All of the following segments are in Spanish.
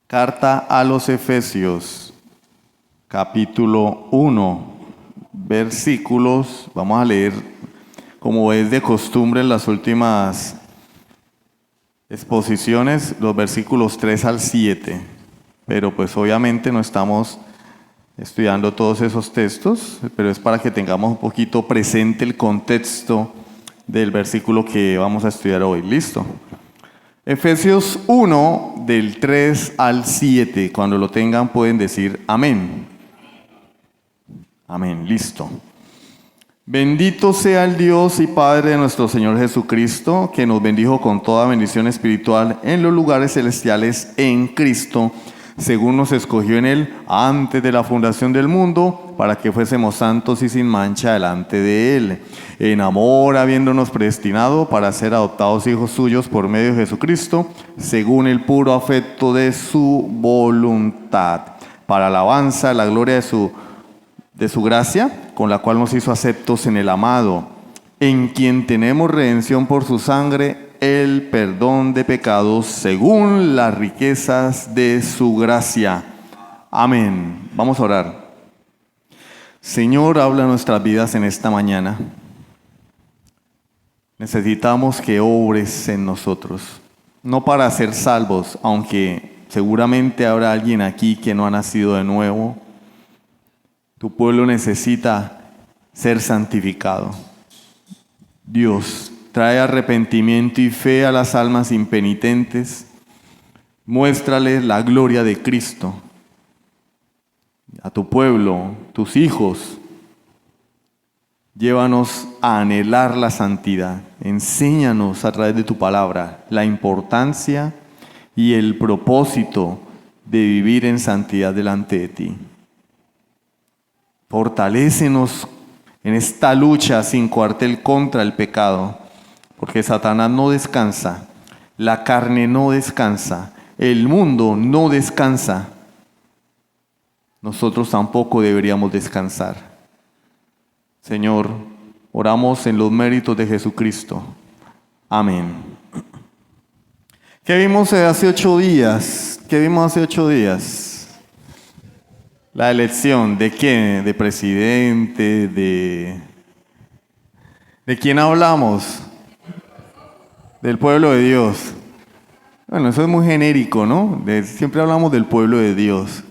Carta a los Efesios, capítulo 1, versículos, vamos a leer como es de costumbre en las últimas exposiciones, los versículos 3 al 7, pero pues obviamente no estamos estudiando todos esos textos, pero es para que tengamos un poquito presente el contexto del versículo que vamos a estudiar hoy. ¿Listo? Efesios 1, del 3 al 7. Cuando lo tengan pueden decir amén. Amén, listo. Bendito sea el Dios y Padre de nuestro Señor Jesucristo, que nos bendijo con toda bendición espiritual en los lugares celestiales en Cristo, según nos escogió en Él antes de la fundación del mundo, para que fuésemos santos y sin mancha delante de Él, en amor habiéndonos predestinado para ser adoptados hijos suyos por medio de Jesucristo, según el puro afecto de su voluntad, para alabanza, la gloria de su gracia, con la cual nos hizo aceptos en el amado, en quien tenemos redención por su sangre, el perdón de pecados, según las riquezas de su gracia. Amén. Vamos a orar. Señor, habla nuestras vidas en esta mañana. Necesitamos que obres en nosotros, no para ser salvos, aunque seguramente habrá alguien aquí que no ha nacido de nuevo. Tu pueblo necesita ser santificado. Dios, trae arrepentimiento y fe a las almas impenitentes. Muéstrales la gloria de Cristo. A tu pueblo, tus hijos, llévanos a anhelar la santidad. Enséñanos a través de tu palabra la importancia y el propósito de vivir en santidad delante de ti. Fortalécenos en esta lucha sin cuartel contra el pecado, porque Satanás no descansa, la carne no descansa, el mundo no descansa. Nosotros tampoco deberíamos descansar. Señor, oramos en los méritos de Jesucristo. Amén. ¿Qué vimos hace 8 días? ¿Qué vimos hace 8 días? La elección, ¿de quién? ¿De presidente? ¿De quién hablamos? Del pueblo de Dios. Bueno, eso es muy genérico, ¿no? Siempre hablamos del pueblo de Dios.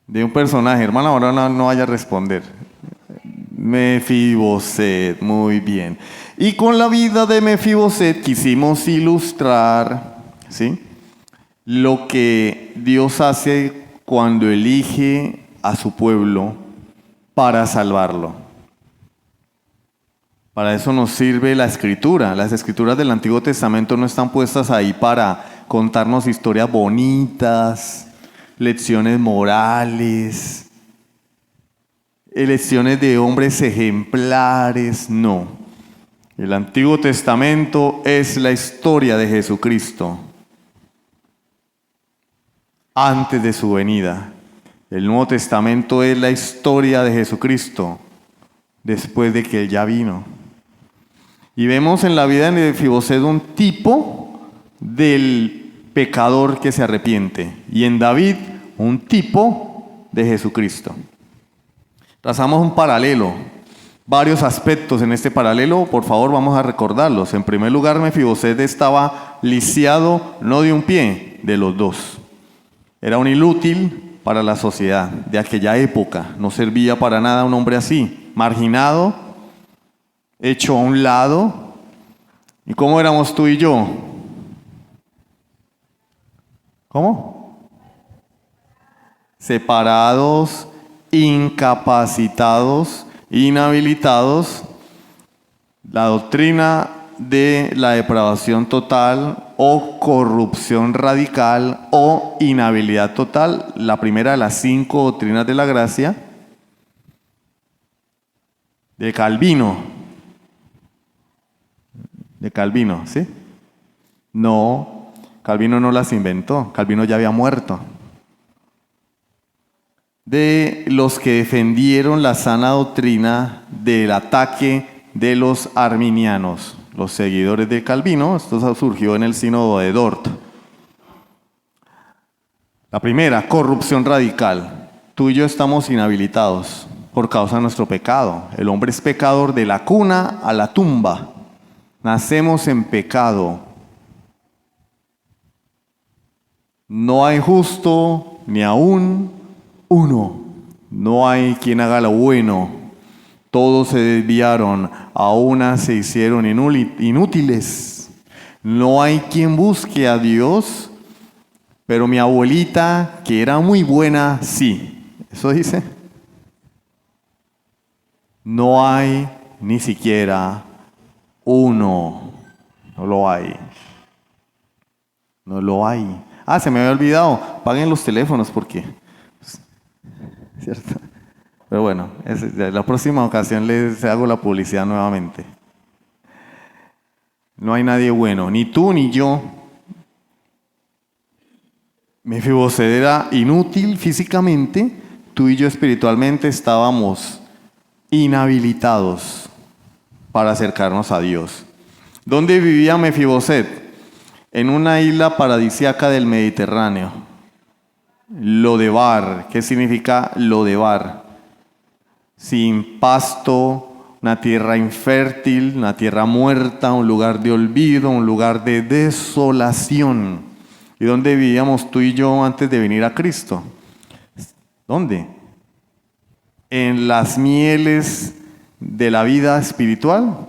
De un personaje. Hermana, ahora no vaya a responder. Mefiboset, muy bien. Y con la vida de Mefiboset quisimos ilustrar, ¿sí?, lo que Dios hace cuando elige a su pueblo para salvarlo. Para eso nos sirve la Escritura. Las Escrituras del Antiguo Testamento no están puestas ahí para contarnos historias bonitas, lecciones morales, lecciones de hombres ejemplares, no. El Antiguo Testamento es la historia de Jesucristo antes de su venida. El Nuevo Testamento es la historia de Jesucristo después de que Él ya vino. Y vemos en la vida de Mefiboset un tipo del pecador que se arrepiente, y en David un tipo de Jesucristo. Trazamos un paralelo, varios aspectos en este paralelo, por favor vamos a recordarlos. En primer lugar, Mefiboset estaba lisiado no de un pie, de los dos. Era un inútil para la sociedad de aquella época, no servía para nada un hombre así, marginado, hecho a un lado. ¿Y cómo éramos tú y yo? ¿Cómo? Separados, incapacitados, inhabilitados. La doctrina de la depravación total o corrupción radical o inhabilidad total, la primera de las 5 doctrinas de la gracia de Calvino. De Calvino, ¿sí? No, Calvino no las inventó, Calvino ya había muerto. De los que defendieron la sana doctrina del ataque de los arminianos, los seguidores de Calvino. Esto surgió en el sínodo de Dort. La primera, corrupción radical. Tú y yo estamos inhabilitados por causa de nuestro pecado. El hombre es pecador de la cuna a la tumba. Nacemos en pecado. No hay justo ni aún uno. No hay quien haga lo bueno. Todos se desviaron, a una se hicieron inútiles. No hay quien busque a Dios, pero mi abuelita, que era muy buena, sí. ¿Eso dice? No hay ni siquiera uno. No lo hay. No lo hay. Ah, se me había olvidado. Paguen los teléfonos porque... ¿Cierto? Pero bueno, la próxima ocasión les hago la publicidad nuevamente. No hay nadie bueno, ni tú ni yo. Mefiboset era inútil físicamente, tú y yo espiritualmente estábamos inhabilitados para acercarnos a Dios. ¿Dónde vivía Mefiboset? En una isla paradisíaca del Mediterráneo. Lodebar. ¿Qué significa Lodebar? Sin pasto, una tierra infértil, una tierra muerta, un lugar de olvido, un lugar de desolación. ¿Y dónde vivíamos tú y yo antes de venir a Cristo? ¿Dónde? En las mieles de la vida espiritual.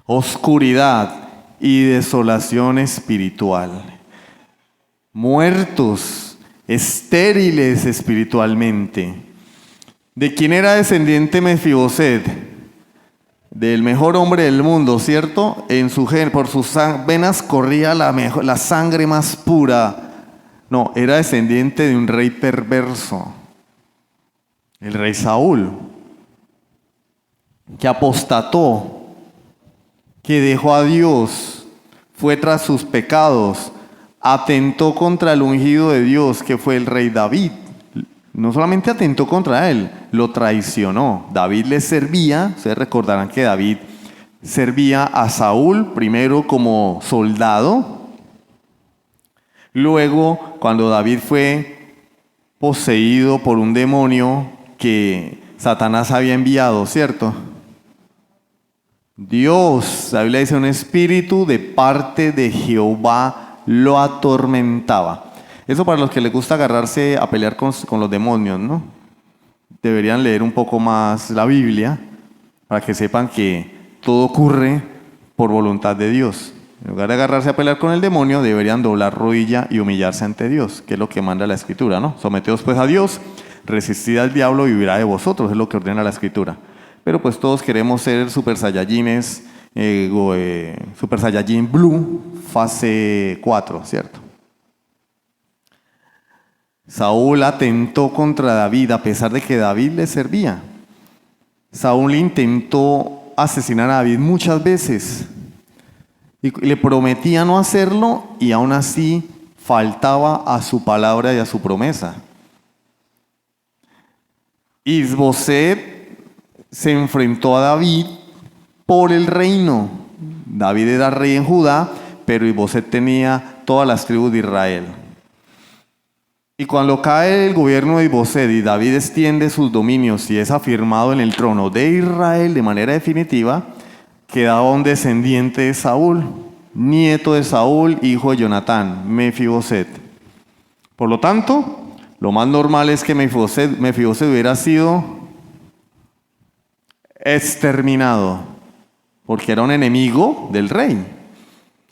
Oscuridad y desolación espiritual. Muertos, estériles espiritualmente. ¿De quién era descendiente Mefiboset? Del mejor hombre del mundo, ¿cierto? Por sus venas corría la sangre más pura. No, era descendiente de un rey perverso, el rey Saúl, que apostató, que dejó a Dios, fue tras sus pecados, atentó contra el ungido de Dios, que fue el rey David. No solamente atentó contra él, lo traicionó. David le servía, ustedes recordarán que David servía a Saúl primero como soldado. Luego, cuando David fue poseído por un demonio que Satanás había enviado, ¿cierto? Dios, la Biblia dice, un espíritu de parte de Jehová lo atormentaba. Eso para los que les gusta agarrarse a pelear con los demonios, ¿no? Deberían leer un poco más la Biblia para que sepan que todo ocurre por voluntad de Dios. En lugar de agarrarse a pelear con el demonio, deberían doblar rodilla y humillarse ante Dios, que es lo que manda la Escritura, ¿no? Someteos pues a Dios, resistid al diablo y vivirá de vosotros, es lo que ordena la Escritura. Pero pues todos queremos ser super saiyajines, super saiyajin blue, fase 4, ¿cierto? Saúl atentó contra David a pesar de que David le servía. Saúl intentó asesinar a David muchas veces y le prometía no hacerlo y aún así faltaba a su palabra y a su promesa. Isboset se enfrentó a David por el reino. David era rey en Judá, pero Isboset tenía todas las tribus de Israel. Y cuando cae el gobierno de Isboset y David extiende sus dominios y es afirmado en el trono de Israel de manera definitiva, quedaba un descendiente de Saúl, nieto de Saúl, hijo de Jonatán, Mefiboset. Por lo tanto, lo más normal es que Mefiboset hubiera sido exterminado, porque era un enemigo del rey.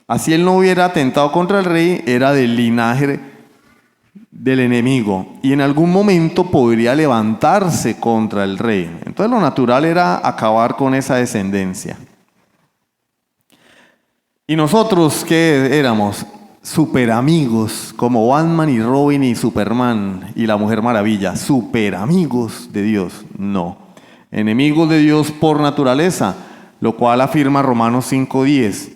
Así él no hubiera atentado contra el rey, era del linaje del enemigo y en algún momento podría levantarse contra el rey. Entonces lo natural era acabar con esa descendencia. Y nosotros, ¿qué éramos? Super amigos, como Batman y Robin y Superman y la Mujer Maravilla, super amigos de Dios. No, enemigos de Dios por naturaleza, lo cual afirma Romanos 5:10.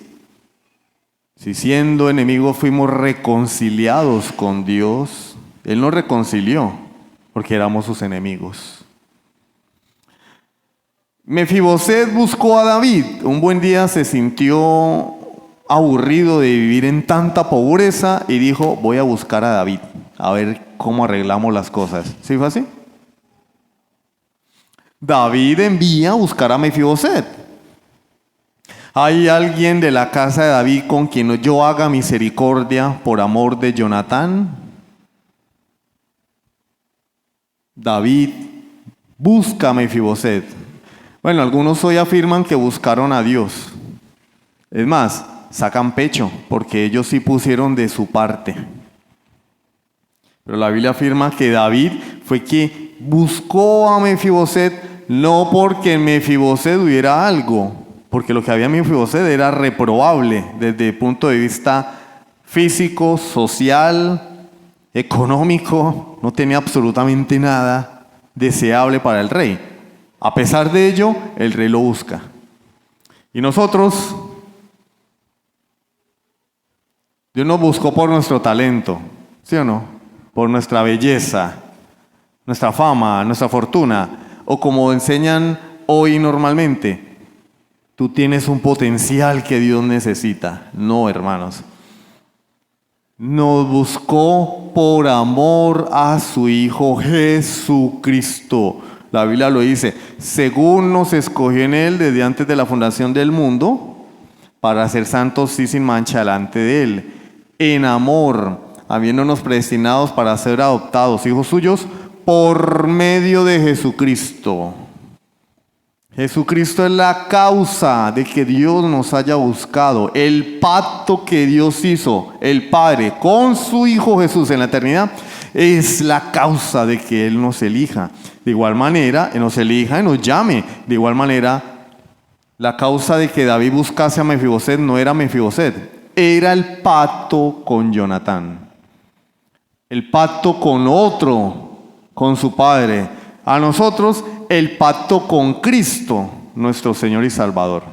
Si siendo enemigos fuimos reconciliados con Dios, Él nos reconcilió porque éramos sus enemigos. Mefiboset buscó a David. Un buen día se sintió aburrido de vivir en tanta pobreza y dijo, voy a buscar a David, a ver cómo arreglamos las cosas. ¿Sí fue así? David envía a buscar a Mefiboset. ¿Hay alguien de la casa de David con quien yo haga misericordia por amor de Jonatán? David busca a Mefiboset. Bueno, algunos hoy afirman que buscaron a Dios. Es más, sacan pecho, porque ellos sí pusieron de su parte. Pero la Biblia afirma que David fue quien buscó a Mefiboset, no porque en Mefiboset hubiera algo, porque lo que había en Mefiboset era reprobable desde el punto de vista físico, social, económico, no tenía absolutamente nada deseable para el rey. A pesar de ello, el rey lo busca. Y nosotros, Dios nos buscó por nuestro talento, ¿sí o no? Por nuestra belleza, nuestra fama, nuestra fortuna, o como enseñan hoy normalmente, tú tienes un potencial que Dios necesita. No, hermanos. Nos buscó por amor a su Hijo Jesucristo. La Biblia lo dice, según nos escogió en Él desde antes de la fundación del mundo, para ser santos y sin mancha delante de Él, en amor, habiéndonos predestinados para ser adoptados hijos suyos por medio de Jesucristo. Jesucristo es la causa de que Dios nos haya buscado. El pacto que Dios hizo, el Padre, con su Hijo Jesús en la eternidad, es la causa de que Él nos elija. De igual manera, Él nos elija y nos llame. De igual manera, la causa de que David buscase a Mefiboset no era Mefiboset, era el pacto con Jonatán. El pacto con otro, con su Padre. A nosotros, el pacto con Cristo, nuestro Señor y Salvador.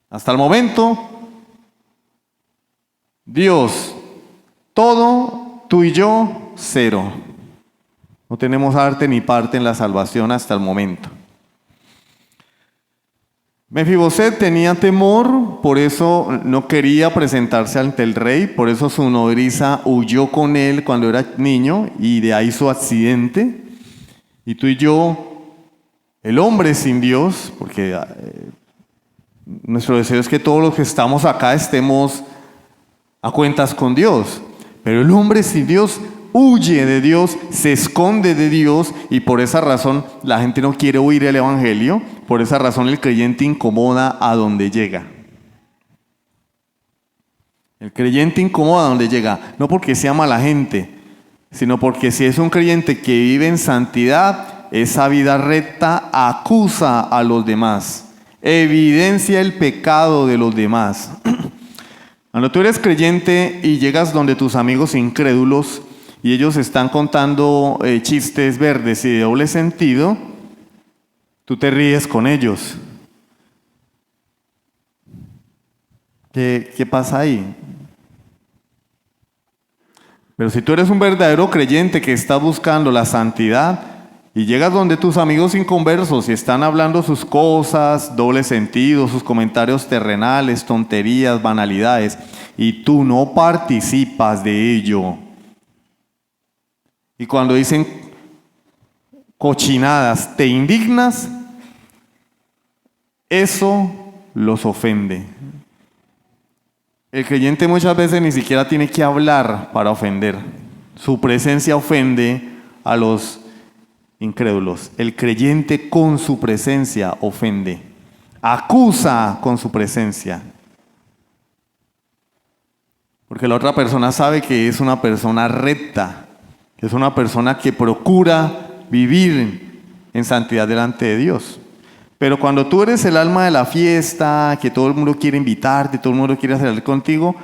Hasta el momento, Dios, todo, tú y yo, cero. No tenemos arte ni parte en la salvación hasta el momento. Mefiboset tenía temor, por eso no quería presentarse ante el rey, por eso su nodriza huyó con él cuando era niño y de ahí su accidente. Y tú y yo, el hombre sin Dios, porque nuestro deseo es que todos los que estamos acá estemos a cuentas con Dios, pero el hombre sin Dios huye de Dios, se esconde de Dios y por esa razón la gente no quiere oír el evangelio, por esa razón el creyente incomoda a donde llega. El creyente incomoda a donde llega, no porque sea mala gente, sino porque si es un creyente que vive en santidad, esa vida recta acusa a los demás, evidencia el pecado de los demás. Cuando tú eres creyente y llegas donde tus amigos incrédulos y ellos están contando chistes verdes y de doble sentido, tú te ríes con ellos. ¿Qué pasa ahí? Pero si tú eres un verdadero creyente que está buscando la santidad y llegas donde tus amigos inconversos y están hablando sus cosas, doble sentido, sus comentarios terrenales, tonterías, banalidades, y tú no participas de ello. Y cuando dicen cochinadas, te indignas, eso los ofende. El creyente muchas veces ni siquiera tiene que hablar para ofender. Su presencia ofende a los incrédulos. El creyente con su presencia ofende. Acusa con su presencia. Porque la otra persona sabe que es una persona recta, que es una persona que procura vivir en santidad delante de Dios. Pero cuando tú eres el alma de la fiesta, que todo el mundo quiere invitarte, todo el mundo quiere salir contigo,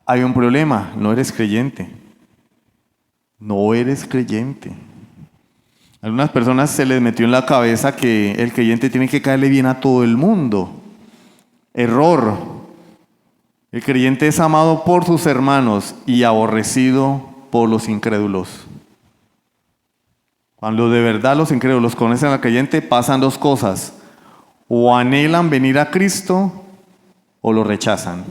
hay un problema, no eres creyente. No eres creyente. A algunas personas se les metió en la cabeza que el creyente tiene que caerle bien a todo el mundo. Error. El creyente es amado por sus hermanos y aborrecido por los incrédulos. Cuando de verdad los incrédulos conocen al creyente, pasan dos cosas. O anhelan venir a Cristo o lo rechazan.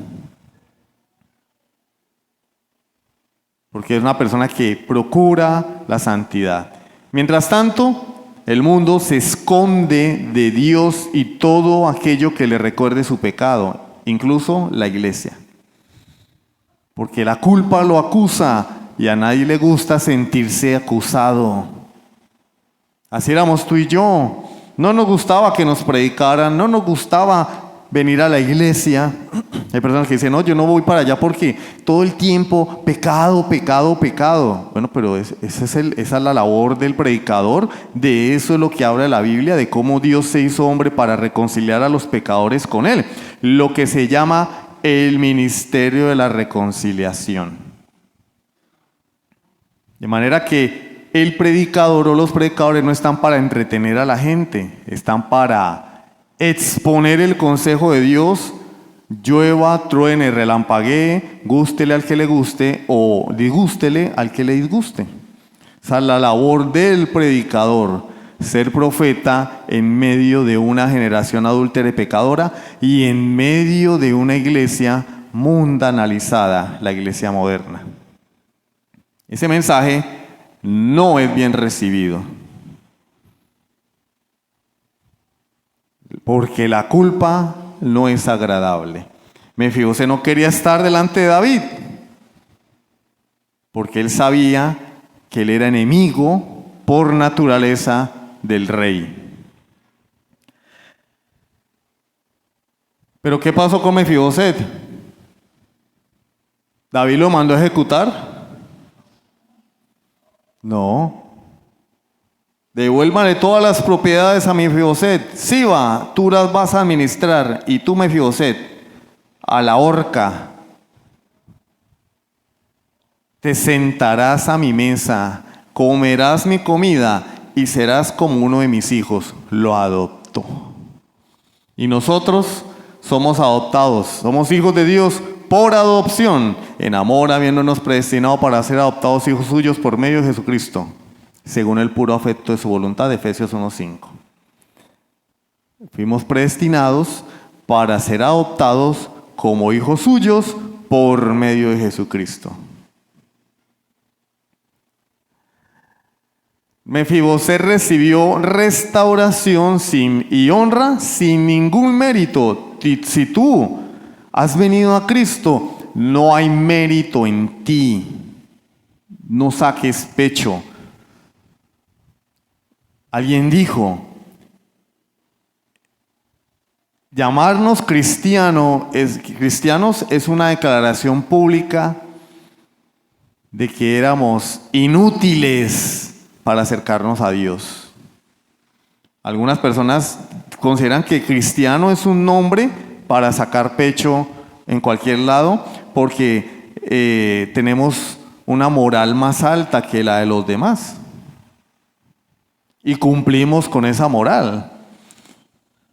Porque es una persona que procura la santidad. Mientras tanto, el mundo se esconde de Dios y todo aquello que le recuerde su pecado, incluso la iglesia. Porque la culpa lo acusa y a nadie le gusta sentirse acusado. Así éramos tú y yo. No nos gustaba que nos predicaran, no nos gustaba venir a la iglesia. Hay personas que dicen, no, yo no voy para allá porque todo el tiempo pecado, pecado, pecado. Bueno, pero esa es la labor del predicador. De eso es lo que habla la Biblia, de cómo Dios se hizo hombre para reconciliar a los pecadores con Él. Lo que se llama el ministerio de la reconciliación. De manera que el predicador o los predicadores no están para entretener a la gente, están para exponer el consejo de Dios, llueva, truene, relampaguee, gústele al que le guste o disgústele al que le disguste. Esa es la labor del predicador, ser profeta en medio de una generación adúltera y pecadora y en medio de una iglesia mundanalizada, la iglesia moderna. Ese mensaje no es bien recibido, porque la culpa no es agradable. Mefibosé no quería estar delante de David, porque él sabía que él era enemigo por naturaleza del rey. Pero ¿qué pasó con Mefiboset? ¿David lo mandó a ejecutar? No. Devuélvale todas las propiedades a Mefiboset. Siba, tú las vas a administrar, y tú, Mefiboset, a la horca. Te sentarás a mi mesa, comerás mi comida y serás como uno de mis hijos. Lo adoptó. Y nosotros somos adoptados, somos hijos de Dios por adopción, en amor habiéndonos predestinado para ser adoptados hijos suyos por medio de Jesucristo, según el puro afecto de su voluntad, Efesios 1:5. Fuimos predestinados para ser adoptados como hijos suyos por medio de Jesucristo. Mefiboset recibió restauración y honra sin ningún mérito. Si tú has venido a Cristo, no hay mérito en ti. No saques pecho. Alguien dijo, llamarnos cristianos es una declaración pública de que éramos inútiles para acercarnos a Dios. Algunas personas consideran que cristiano es un nombre para sacar pecho en cualquier lado porque tenemos una moral más alta que la de los demás y cumplimos con esa moral.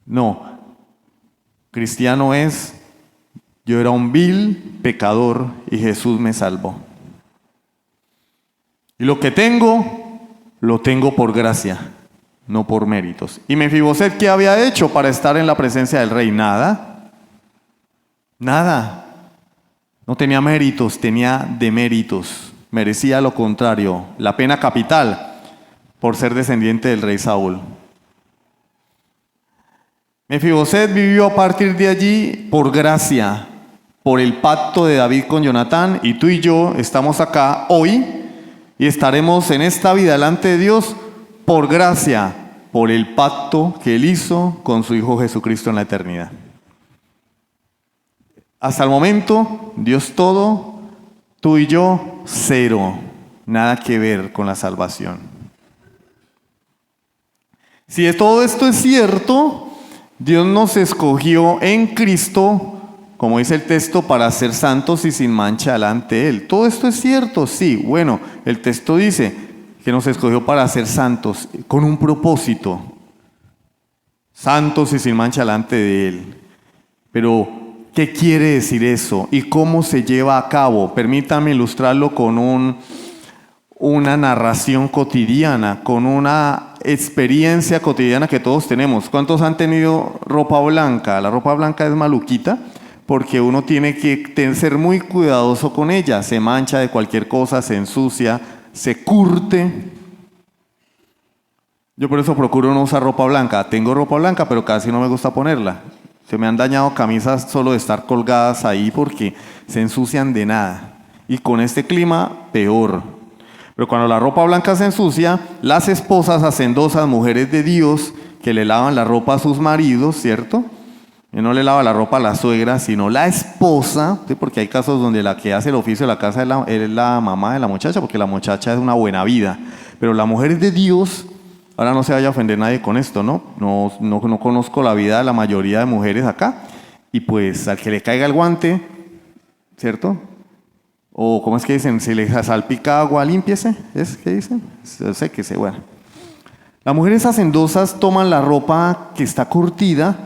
No, cristiano es, yo era un vil pecador y Jesús me salvó. Y lo que tengo, lo tengo por gracia, no por méritos. ¿Y Mefiboset qué había hecho para estar en la presencia del rey? Nada. Nada. No tenía méritos, tenía deméritos. Merecía lo contrario, la pena capital por ser descendiente del rey Saúl. Mefiboset vivió a partir de allí por gracia, por el pacto de David con Jonatán, y tú y yo estamos acá hoy y estaremos en esta vida delante de Dios por gracia, por el pacto que Él hizo con su Hijo Jesucristo en la eternidad. Hasta el momento, Dios todo, tú y yo cero, nada que ver con la salvación. Si todo esto es cierto, Dios nos escogió en Cristo, como dice el texto, para ser santos y sin mancha delante de Él. ¿Todo esto es cierto? Sí. Bueno, el texto dice que nos escogió para ser santos, con un propósito. Santos y sin mancha delante de Él. Pero, ¿qué quiere decir eso? ¿Y cómo se lleva a cabo? Permítame ilustrarlo con una narración cotidiana, con una experiencia cotidiana que todos tenemos. ¿Cuántos han tenido ropa blanca? La ropa blanca es maluquita, porque uno tiene que ser muy cuidadoso con ella. Se mancha de cualquier cosa, se ensucia, se curte. Yo por eso procuro no usar ropa blanca. Tengo ropa blanca, pero casi no me gusta ponerla. Se me han dañado camisas solo de estar colgadas ahí porque se ensucian de nada. Y con este clima, peor. Pero cuando la ropa blanca se ensucia, las esposas hacendosas, mujeres de Dios, que le lavan la ropa a sus maridos, ¿cierto? Y no le lava la ropa a la suegra, sino la esposa, ¿sí? Porque hay casos donde la que hace el oficio de la casa es la mamá de la muchacha, porque la muchacha es una buena vida. Pero la mujer de Dios, ahora no se vaya a ofender nadie con esto, ¿no? No conozco la vida de la mayoría de mujeres acá, y pues al que le caiga el guante, ¿cierto? O ¿cómo es que dicen? Si le salpica agua, límpiese, ¿es que dicen? Séquese, bueno. Las mujeres hacendosas toman la ropa que está curtida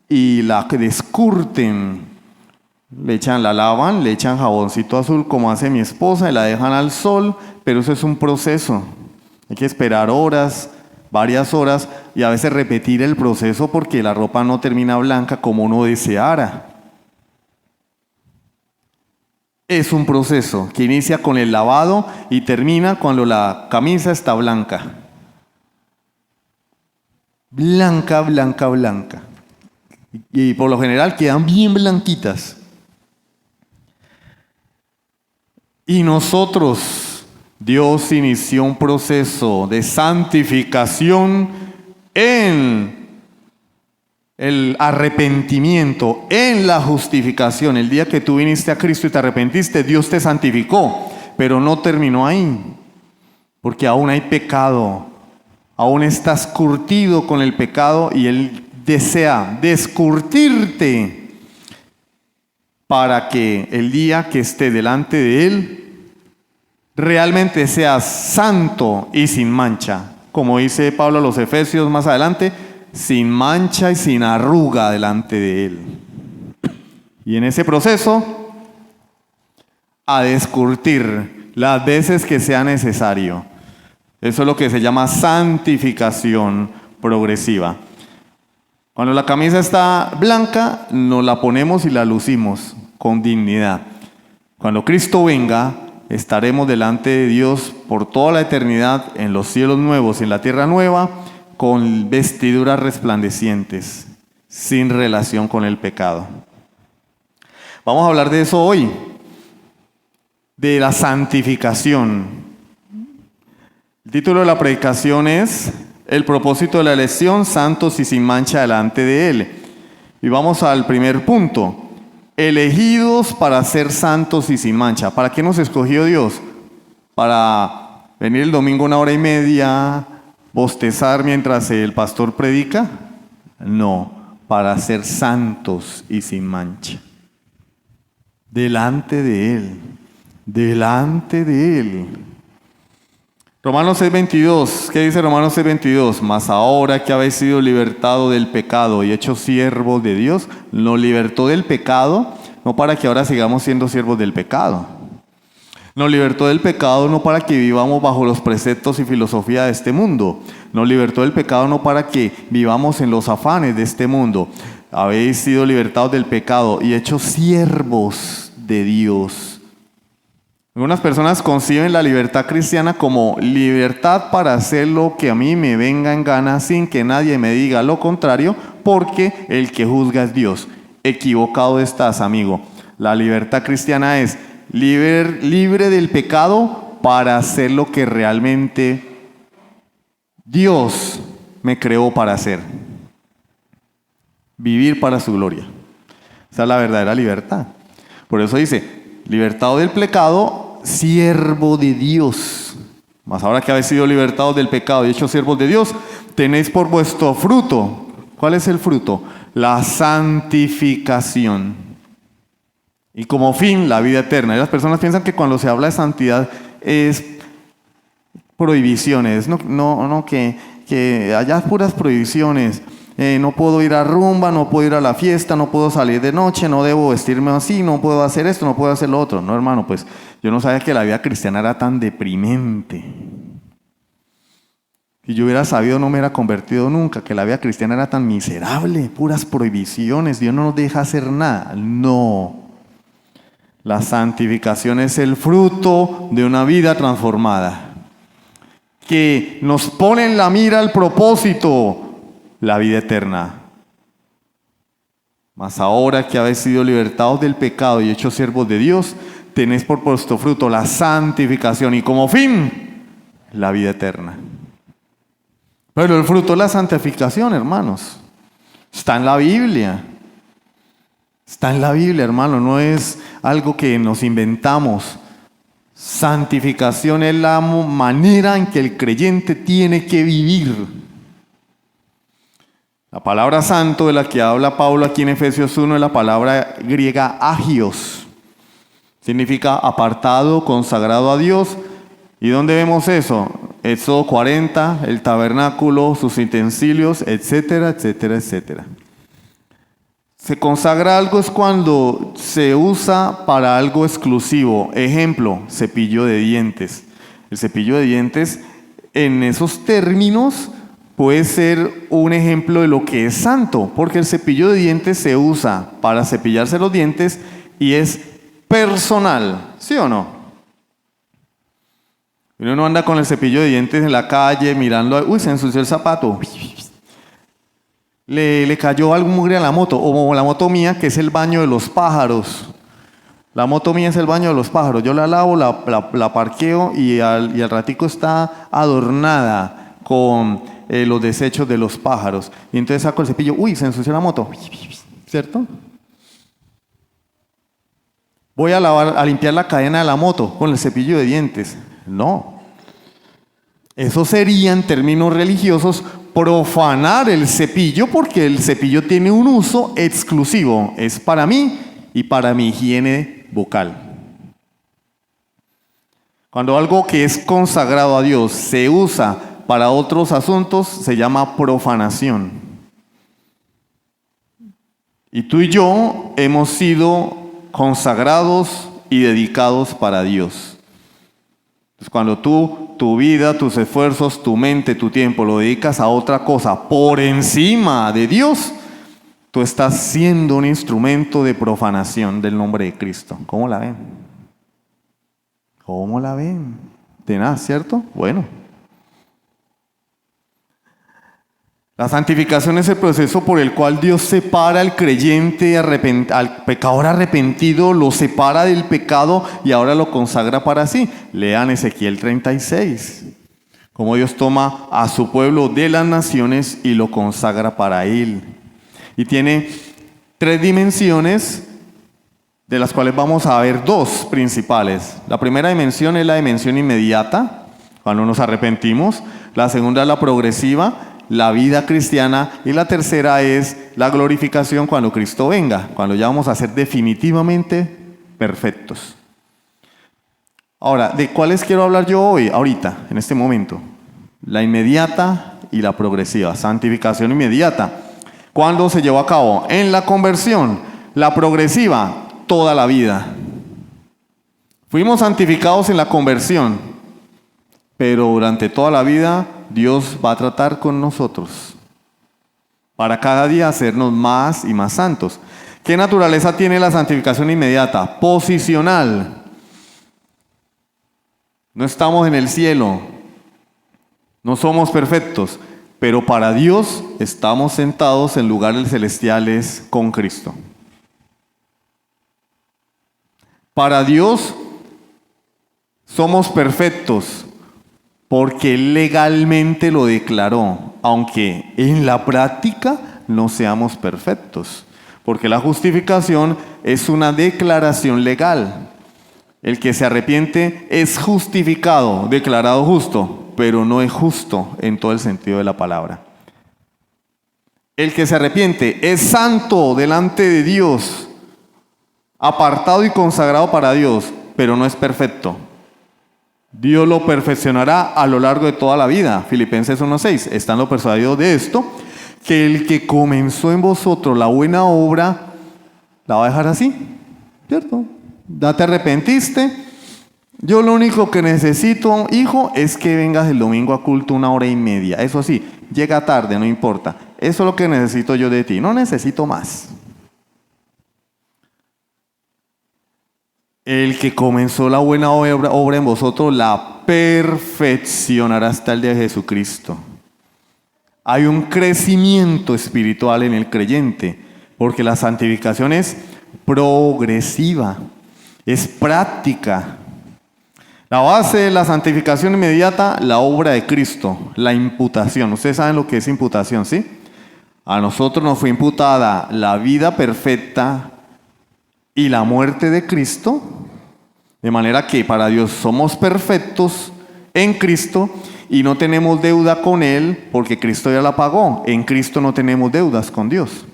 y la descurten, la lavan, le echan jaboncito azul como hace mi esposa y la dejan al sol, pero eso es un proceso. Hay que esperar horas, varias horas, y a veces repetir el proceso porque la ropa no termina blanca como uno deseara. Es un proceso que inicia con el lavado y termina cuando la camisa está blanca. Blanca, blanca, blanca. Y por lo general quedan bien blanquitas. Y nosotros, Dios inició un proceso de santificación en el arrepentimiento, en la justificación. El día que tú viniste a Cristo y te arrepentiste, Dios te santificó, pero no terminó ahí, porque aún hay pecado, aún estás curtido con el pecado y Él desea descurtirte para que el día que esté delante de Él realmente seas santo y sin mancha, como dice Pablo a los Efesios más adelante, sin mancha y sin arruga delante de Él. Y en ese proceso, a descurtir las veces que sea necesario. Eso es lo que se llama santificación progresiva. Cuando la camisa está blanca, nos la ponemos y la lucimos con dignidad. Cuando Cristo venga, estaremos delante de Dios por toda la eternidad en los cielos nuevos y en la tierra nueva, con vestiduras resplandecientes, sin relación con el pecado. Vamos a hablar de eso hoy, de la santificación. El título de la predicación es el propósito de la elección, santos y sin mancha delante de Él. Y vamos al primer punto. Elegidos para ser santos y sin mancha. ¿Para qué nos escogió Dios? ¿Para venir el domingo 1 hora y media, bostezar mientras el pastor predica? No, para ser santos y sin mancha. Delante de Él. Delante de Él. Romanos 6:22, ¿qué dice Romanos 6:22? Mas ahora que habéis sido libertado del pecado y hechos siervos de Dios, nos libertó del pecado, no para que ahora sigamos siendo siervos del pecado. Nos libertó del pecado no para que vivamos bajo los preceptos y filosofía de este mundo. Nos libertó del pecado no para que vivamos en los afanes de este mundo. Habéis sido libertados del pecado y hechos siervos de Dios. Algunas personas conciben la libertad cristiana como libertad para hacer lo que a mí me venga en gana sin que nadie me diga lo contrario, porque el que juzga es Dios. Equivocado estás, amigo. La libertad cristiana es libre del pecado para hacer lo que realmente Dios me creó para hacer. Vivir para su gloria. Esa es la verdadera libertad. Por eso dice, libertado del pecado, siervo de Dios. Mas ahora que habéis sido libertados del pecado y hechos siervos de Dios, tenéis por vuestro fruto. ¿Cuál es el fruto? La santificación. Y como fin, la vida eterna. Y las personas piensan que cuando se habla de santidad es prohibiciones. Que allá puras prohibiciones. No puedo ir a rumba, no puedo ir a la fiesta, no puedo salir de noche, no debo vestirme así, no puedo hacer esto, no puedo hacer lo otro. No, hermano, pues yo no sabía que la vida cristiana era tan deprimente. Si yo hubiera sabido, no me hubiera convertido nunca, que la vida cristiana era tan miserable, puras prohibiciones, Dios no nos deja hacer nada. No. La santificación es el fruto de una vida transformada, que nos pone en la mira el propósito, la vida eterna. Mas ahora que habéis sido libertados del pecado y hechos siervos de Dios, tenéis por vuestro fruto la santificación y como fin, la vida eterna. Pero el fruto de la santificación, hermanos, está en la Biblia. Está en la Biblia, hermano, no es algo que nos inventamos. Santificación es la manera en que el creyente tiene que vivir. La palabra santo de la que habla Pablo aquí en Efesios 1 es la palabra griega agios. Significa apartado, consagrado a Dios. ¿Y dónde vemos eso? Éxodo 40, el tabernáculo, sus utensilios, etcétera, etcétera, etcétera. Se consagra algo es cuando se usa para algo exclusivo. Ejemplo, cepillo de dientes. El cepillo de dientes, en esos términos, puede ser un ejemplo de lo que es santo, porque el cepillo de dientes se usa para cepillarse los dientes y es personal, ¿sí o no? Uno no anda con el cepillo de dientes en la calle mirando, uy, se ensució el zapato. Le cayó algo mugre a la moto, o la moto mía, que es el baño de los pájaros. La moto mía es el baño de los pájaros. Yo la lavo, la parqueo y al ratico está adornada con los desechos de los pájaros. Y entonces saco el cepillo, uy, se ensució la moto. ¿Cierto? Voy a limpiar la cadena de la moto con el cepillo de dientes. No. Eso sería, en términos religiosos, profanar el cepillo, porque el cepillo tiene un uso exclusivo. Es para mí y para mi higiene bucal. Cuando algo que es consagrado a Dios se usa para otros asuntos, se llama profanación. Y tú y yo hemos sido consagrados y dedicados para Dios. Entonces, cuando tu vida, tus esfuerzos, tu mente, tu tiempo lo dedicas a otra cosa por encima de Dios, tú estás siendo un instrumento de profanación del nombre de Cristo. ¿Cómo la ven? ¿Cómo la ven? Tenaz, ¿cierto? Bueno. La santificación es el proceso por el cual Dios separa al creyente, al pecador arrepentido, lo separa del pecado y ahora lo consagra para sí. Lean Ezequiel 36. Cómo Dios toma a su pueblo de las naciones y lo consagra para Él. Y tiene 3 dimensiones, de las cuales vamos a ver 2 principales. La primera dimensión es la dimensión inmediata, cuando nos arrepentimos. La segunda es la progresiva, la vida cristiana, y la tercera es la glorificación cuando Cristo venga, cuando ya vamos a ser definitivamente perfectos. Ahora, ¿de cuáles quiero hablar yo hoy, ahorita, en este momento? La inmediata y la progresiva. Santificación inmediata. ¿Cuándo se llevó a cabo? En la conversión. La progresiva, toda la vida. Fuimos santificados en la conversión, pero durante toda la vida Dios va a tratar con nosotros para cada día hacernos más y más santos. ¿Qué naturaleza tiene la santificación inmediata? Posicional. No estamos en el cielo, no somos perfectos, pero para Dios estamos sentados en lugares celestiales con Cristo. Para Dios somos perfectos, porque Él legalmente lo declaró, aunque en la práctica no seamos perfectos, porque la justificación es una declaración legal. El que se arrepiente es justificado, declarado justo, pero no es justo en todo el sentido de la palabra. El que se arrepiente es santo delante de Dios, apartado y consagrado para Dios, pero no es perfecto. Dios lo perfeccionará a lo largo de toda la vida. Filipenses 1:6. Estando persuadidos de esto, que el que comenzó en vosotros la buena obra, la va a dejar así, ¿cierto? Ya te arrepentiste, Yo lo único que necesito, hijo, es que vengas el domingo a culto 1 hora y media. Eso sí, llega tarde, no importa. Eso es lo que necesito yo de ti, no necesito más. El que comenzó la buena obra en vosotros la perfeccionará hasta el día de Jesucristo. Hay un crecimiento espiritual en el creyente, porque la santificación es progresiva, es práctica. La base de la santificación inmediata, la obra de Cristo, la imputación. Ustedes saben lo que es imputación, ¿sí? A nosotros nos fue imputada la vida perfecta y la muerte de Cristo, de manera que para Dios somos perfectos en Cristo y no tenemos deuda con Él porque Cristo ya la pagó. En Cristo no tenemos deudas con Dios.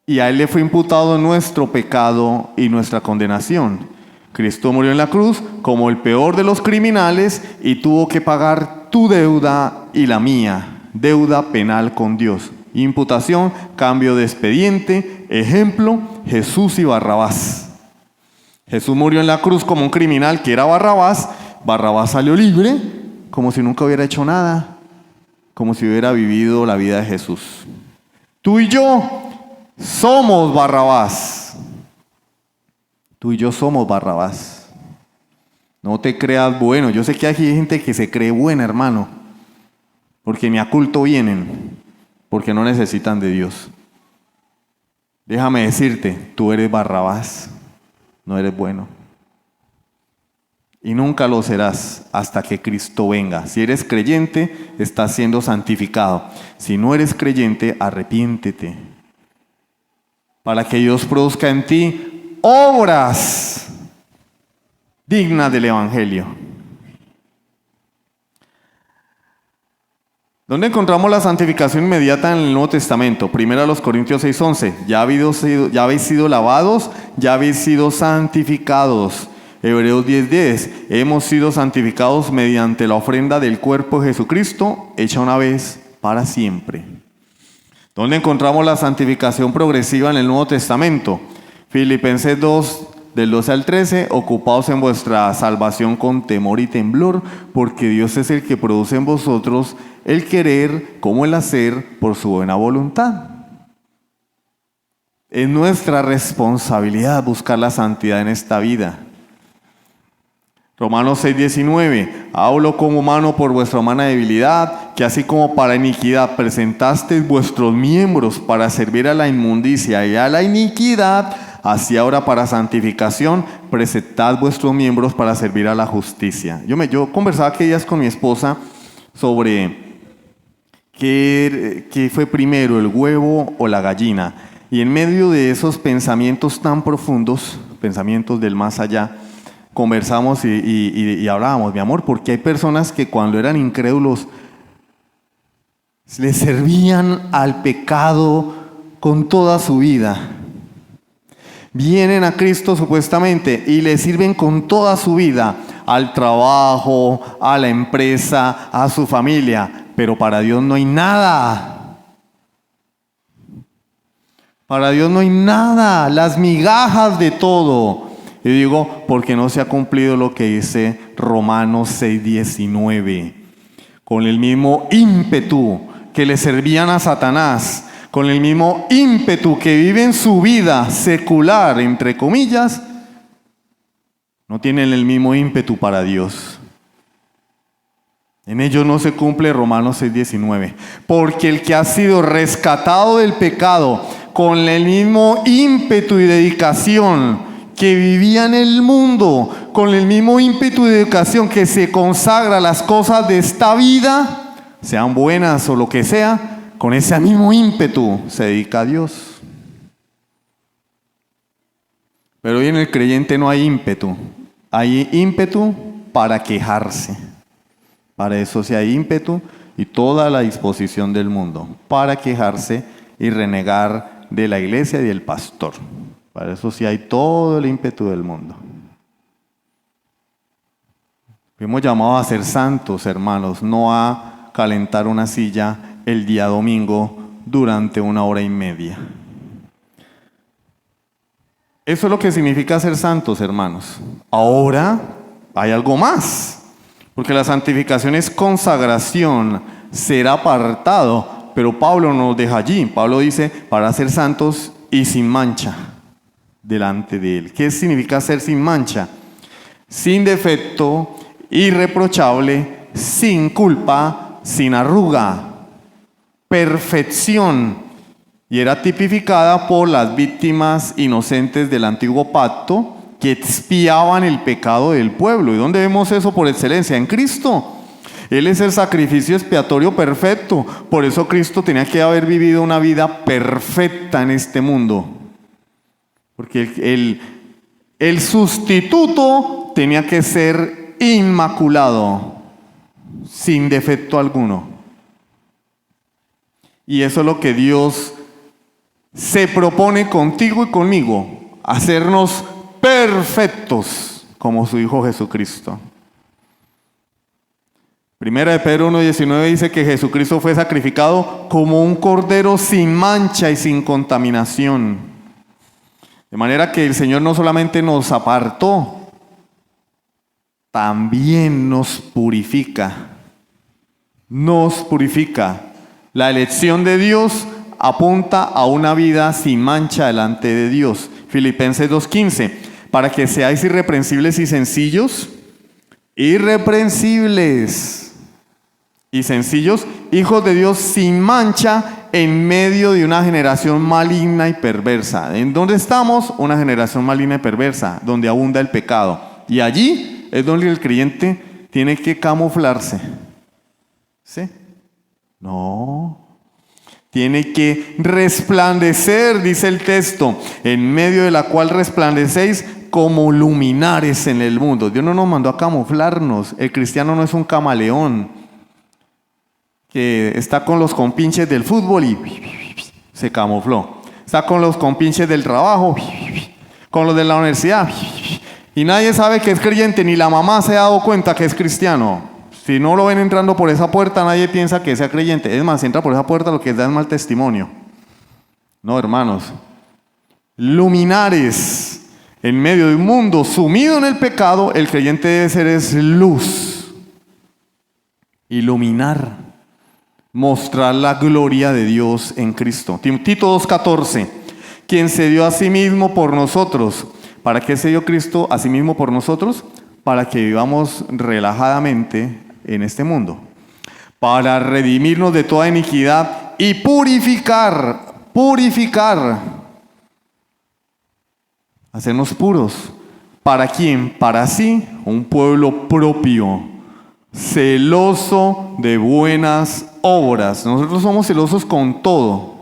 Y a Él le fue imputado nuestro pecado y nuestra condenación. Cristo murió en la cruz como el peor de los criminales y tuvo que pagar tu deuda y la mía, deuda penal con Dios. Imputación, cambio de expediente, ejemplo, Jesús y Barrabás. Jesús murió en la cruz como un criminal que era Barrabás. Barrabás salió libre, como si nunca hubiera hecho nada, como si hubiera vivido la vida de Jesús. Tú y yo somos Barrabás. Tú y yo somos Barrabás. No te creas bueno. Yo sé que hay gente que se cree buena, hermano, porque ni a culto vienen, porque no necesitan de Dios. Déjame decirte, tú eres Barrabás, no eres bueno. Y nunca lo serás hasta que Cristo venga. Si eres creyente, estás siendo santificado. Si no eres creyente, arrepiéntete, para que Dios produzca en ti obras dignas del Evangelio. ¿Dónde encontramos la santificación inmediata en el Nuevo Testamento? Primero a los Corintios 6:11. Ya habéis sido lavados, ya habéis sido santificados. Hebreos 10:10. Hemos sido santificados mediante la ofrenda del cuerpo de Jesucristo, hecha una vez para siempre. ¿Dónde encontramos la santificación progresiva en el Nuevo Testamento? Filipenses 2, del 12 al 13, ocupaos en vuestra salvación con temor y temblor, porque Dios es el que produce en vosotros el querer como el hacer por su buena voluntad. Es nuestra responsabilidad buscar la santidad en esta vida. Romanos 6:19, hablo como humano por vuestra humana debilidad, que así como para iniquidad presentasteis vuestros miembros para servir a la inmundicia y a la iniquidad, así ahora para santificación presentad vuestros miembros para servir a la justicia. Yo conversaba aquellos días con mi esposa sobre qué fue primero, el huevo o la gallina. Y en medio de esos pensamientos tan profundos, pensamientos del más allá, conversamos y hablábamos, mi amor, porque hay personas que cuando eran incrédulos le servían al pecado con toda su vida. Vienen a Cristo supuestamente y le sirven con toda su vida al trabajo, a la empresa, a su familia, pero para Dios no hay nada. Para Dios no hay nada, las migajas de todo. Y digo, porque no se ha cumplido lo que dice Romanos 6:19. Con el mismo ímpetu que le servían a Satanás, con el mismo ímpetu que viven su vida secular, entre comillas, no tienen el mismo ímpetu para Dios. En ellos no se cumple Romanos 6:19. Porque el que ha sido rescatado del pecado con el mismo ímpetu y dedicación que vivía en el mundo, con el mismo ímpetu y dedicación que se consagra a las cosas de esta vida, sean buenas o lo que sea, con ese mismo ímpetu se dedica a Dios. Pero hoy en el creyente no hay ímpetu. Hay ímpetu para quejarse. Para eso sí hay ímpetu y toda la disposición del mundo. Para quejarse y renegar de la iglesia y del pastor. Para eso sí hay todo el ímpetu del mundo. Fuimos llamados a ser santos, hermanos, no a calentar una silla el día domingo durante 1 hora y media. Eso es lo que significa ser santos, hermanos. Ahora hay algo más. Porque la santificación es consagración, ser apartado. Pero Pablo nos deja allí. Pablo dice, para ser santos y sin mancha delante de Él. ¿Qué significa ser sin mancha? Sin defecto, irreprochable, sin culpa, sin arruga. Perfección. Y era tipificada por las víctimas inocentes del antiguo pacto que expiaban el pecado del pueblo. ¿Y dónde vemos eso por excelencia? En Cristo. Él es el sacrificio expiatorio perfecto. Por eso Cristo tenía que haber vivido una vida perfecta en este mundo. Porque el sustituto tenía que ser inmaculado, sin defecto alguno. Y eso es lo que Dios se propone contigo y conmigo, hacernos perfectos como su Hijo Jesucristo. Primera de Pedro 1:19 dice que Jesucristo fue sacrificado como un cordero sin mancha y sin contaminación. De manera que el Señor no solamente nos apartó, también nos purifica. Nos purifica. La elección de Dios apunta a una vida sin mancha delante de Dios. Filipenses 2:15, para que seáis irreprensibles y sencillos, hijos de Dios sin mancha en medio de una generación maligna y perversa. ¿En dónde estamos? Una generación maligna y perversa, donde abunda el pecado. Y allí es donde el creyente tiene que camuflarse. ¿Sí? No. Tiene que resplandecer, dice el texto, en medio de la cual resplandecéis como luminares en el mundo. Dios no nos mandó a camuflarnos. El cristiano no es un camaleón que está con los compinches del fútbol y se camufló. Está con los compinches del trabajo, con los de la universidad, y nadie sabe que es creyente, ni la mamá se ha dado cuenta que es cristiano. Si no lo ven entrando por esa puerta, nadie piensa que sea creyente. Es más, si entra por esa puerta, lo que da es mal testimonio. No, hermanos. Luminares. En medio de un mundo sumido en el pecado, el creyente debe ser es luz. Iluminar. Mostrar la gloria de Dios en Cristo. Tito 2:14. Quien se dio a sí mismo por nosotros. ¿Para qué se dio Cristo a sí mismo por nosotros? Para que vivamos relajadamente en este mundo, para redimirnos de toda iniquidad y purificar, hacernos puros. ¿Para quién? Para sí, un pueblo propio, celoso de buenas obras. Nosotros somos celosos con todo,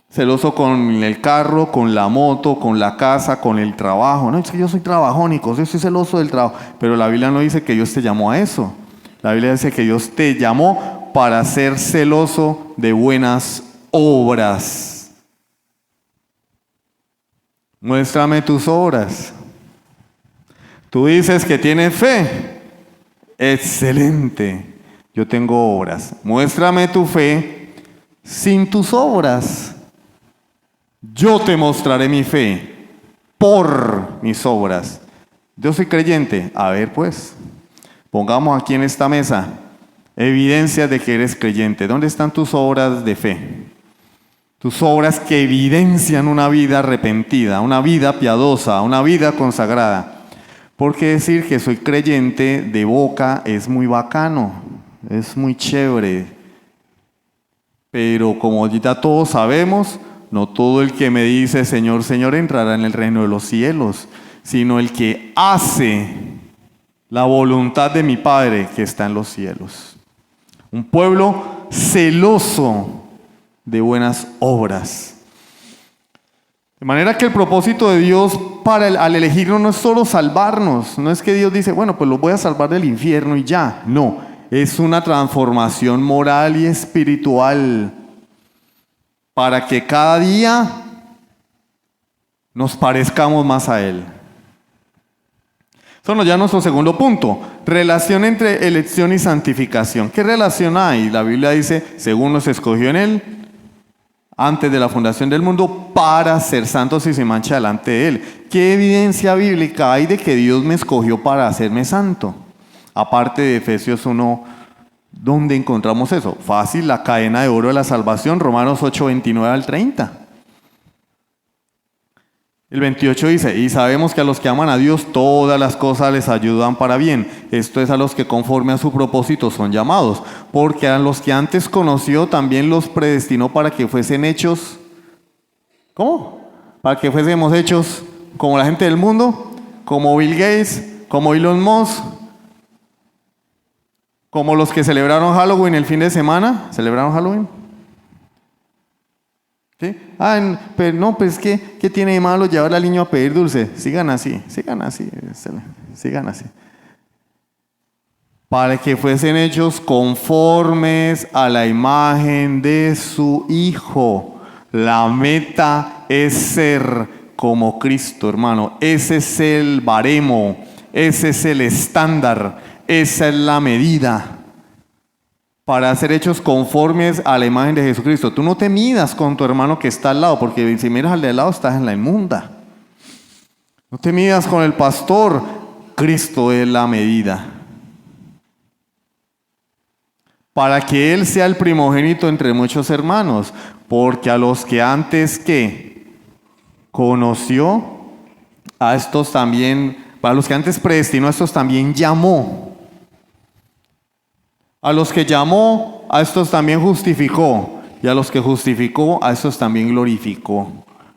celoso con el carro, con la moto, con la casa, con el trabajo. No, es que yo soy trabajónico, yo soy celoso del trabajo, pero la Biblia no dice que Dios te llamó a eso. La Biblia dice que Dios te llamó para ser celoso de buenas obras. Muéstrame tus obras. Tú dices que tienes fe. Excelente. Yo tengo obras. Muéstrame tu fe sin tus obras. Yo te mostraré mi fe por mis obras. Yo soy creyente. A ver pues. Pongamos aquí en esta mesa evidencias de que eres creyente. ¿Dónde están tus obras de fe? Tus obras que evidencian una vida arrepentida, una vida piadosa, una vida consagrada. Porque decir que soy creyente de boca es muy bacano, es muy chévere. Pero como ya todos sabemos, no todo el que me dice Señor, Señor entrará en el reino de los cielos, sino el que hace la voluntad de mi Padre que está en los cielos. Un pueblo celoso de buenas obras. De manera que el propósito de Dios al elegirnos no es solo salvarnos. No es que Dios dice, bueno, pues los voy a salvar del infierno y ya. No, es una transformación moral y espiritual para que cada día nos parezcamos más a Él. Eso nos lleva a nuestro segundo punto, relación entre elección y santificación. ¿Qué relación hay? La Biblia dice, según nos escogió en Él, antes de la fundación del mundo, para ser santos y sin mancha delante de Él. ¿Qué evidencia bíblica hay de que Dios me escogió para hacerme santo? Aparte de Efesios 1, ¿dónde encontramos eso? Fácil, la cadena de oro de la salvación, Romanos 8, 29 al 30. El 28 dice, y sabemos que a los que aman a Dios todas las cosas les ayudan para bien. Esto es a los que conforme a su propósito son llamados. Porque a los que antes conoció también los predestinó para que fuesen hechos. ¿Cómo? Para que fuésemos hechos como la gente del mundo, como Bill Gates, como Elon Musk, como los que celebraron Halloween el fin de semana. ¿Celebraron Halloween? ¿Sí? Pero no, pues ¿qué tiene de malo llevar al niño a pedir dulce? Sigan así. Para que fuesen hechos conformes a la imagen de su Hijo. La meta es ser como Cristo, hermano. Ese es el baremo, ese es el estándar, esa es la medida. Para ser hechos conformes a la imagen de Jesucristo. Tú no te midas con tu hermano que está al lado, porque si miras al de al lado estás en la inmunda. No te midas con el pastor, Cristo es la medida. Para que Él sea el primogénito entre muchos hermanos, porque a los que antes que conoció, a estos también, para los que antes predestinó, a estos también llamó. A los que llamó, a estos también justificó. Y a los que justificó, a estos también glorificó.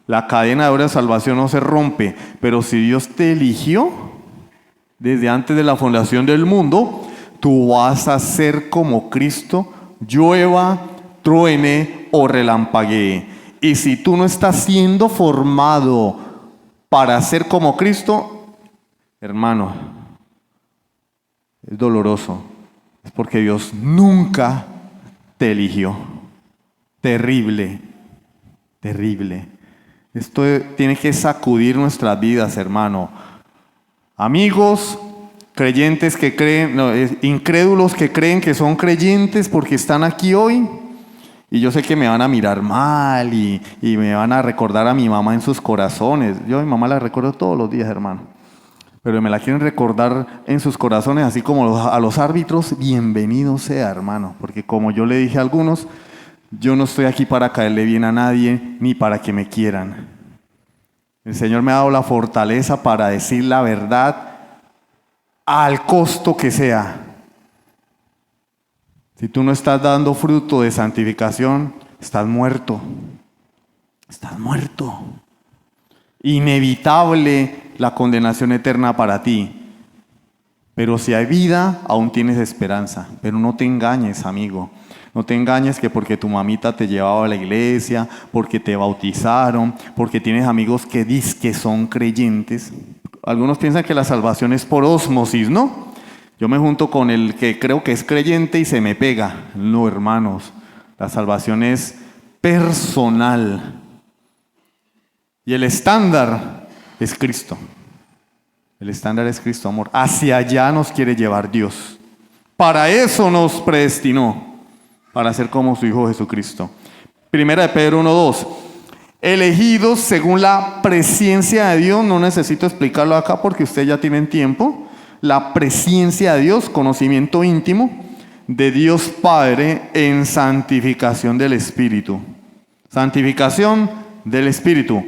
La cadena de obra de salvación no se rompe. Pero si Dios te eligió desde antes de la fundación del mundo, tú vas a ser como Cristo, llueva, truene o relampaguee. Y si tú no estás siendo formado para ser como Cristo, hermano, es doloroso. Es porque Dios nunca te eligió. Terrible, terrible. Esto tiene que sacudir nuestras vidas, hermano. Amigos, creyentes que creen, incrédulos que creen que son creyentes porque están aquí hoy. Y yo sé que me van a mirar mal y me van a recordar a mi mamá en sus corazones. Yo a mi mamá la recuerdo todos los días, hermano. Pero me la quieren recordar en sus corazones, así como a los árbitros, bienvenido sea, hermano. Porque como yo le dije a algunos, yo no estoy aquí para caerle bien a nadie, ni para que me quieran. El Señor me ha dado la fortaleza para decir la verdad al costo que sea. Si tú no estás dando fruto de santificación, estás muerto. Estás muerto. Inevitable la condenación eterna para ti. Pero si hay vida, aún tienes esperanza. Pero no te engañes, amigo. No te engañes que porque tu mamita te llevaba a la iglesia, porque te bautizaron, porque tienes amigos que dicen que son creyentes. Algunos piensan que la salvación es por ósmosis, ¿no? Yo me junto con el que creo que es creyente y se me pega. No, hermanos. La salvación es personal. Y el estándar es Cristo. El estándar es Cristo, amor. Hacia allá nos quiere llevar Dios. Para eso nos predestinó. Para ser como su Hijo Jesucristo. Primera de Pedro 1:2. Elegidos según la presciencia de Dios. No necesito explicarlo acá porque ustedes ya tienen tiempo. La presciencia de Dios, conocimiento íntimo de Dios Padre en santificación del Espíritu. Santificación del Espíritu.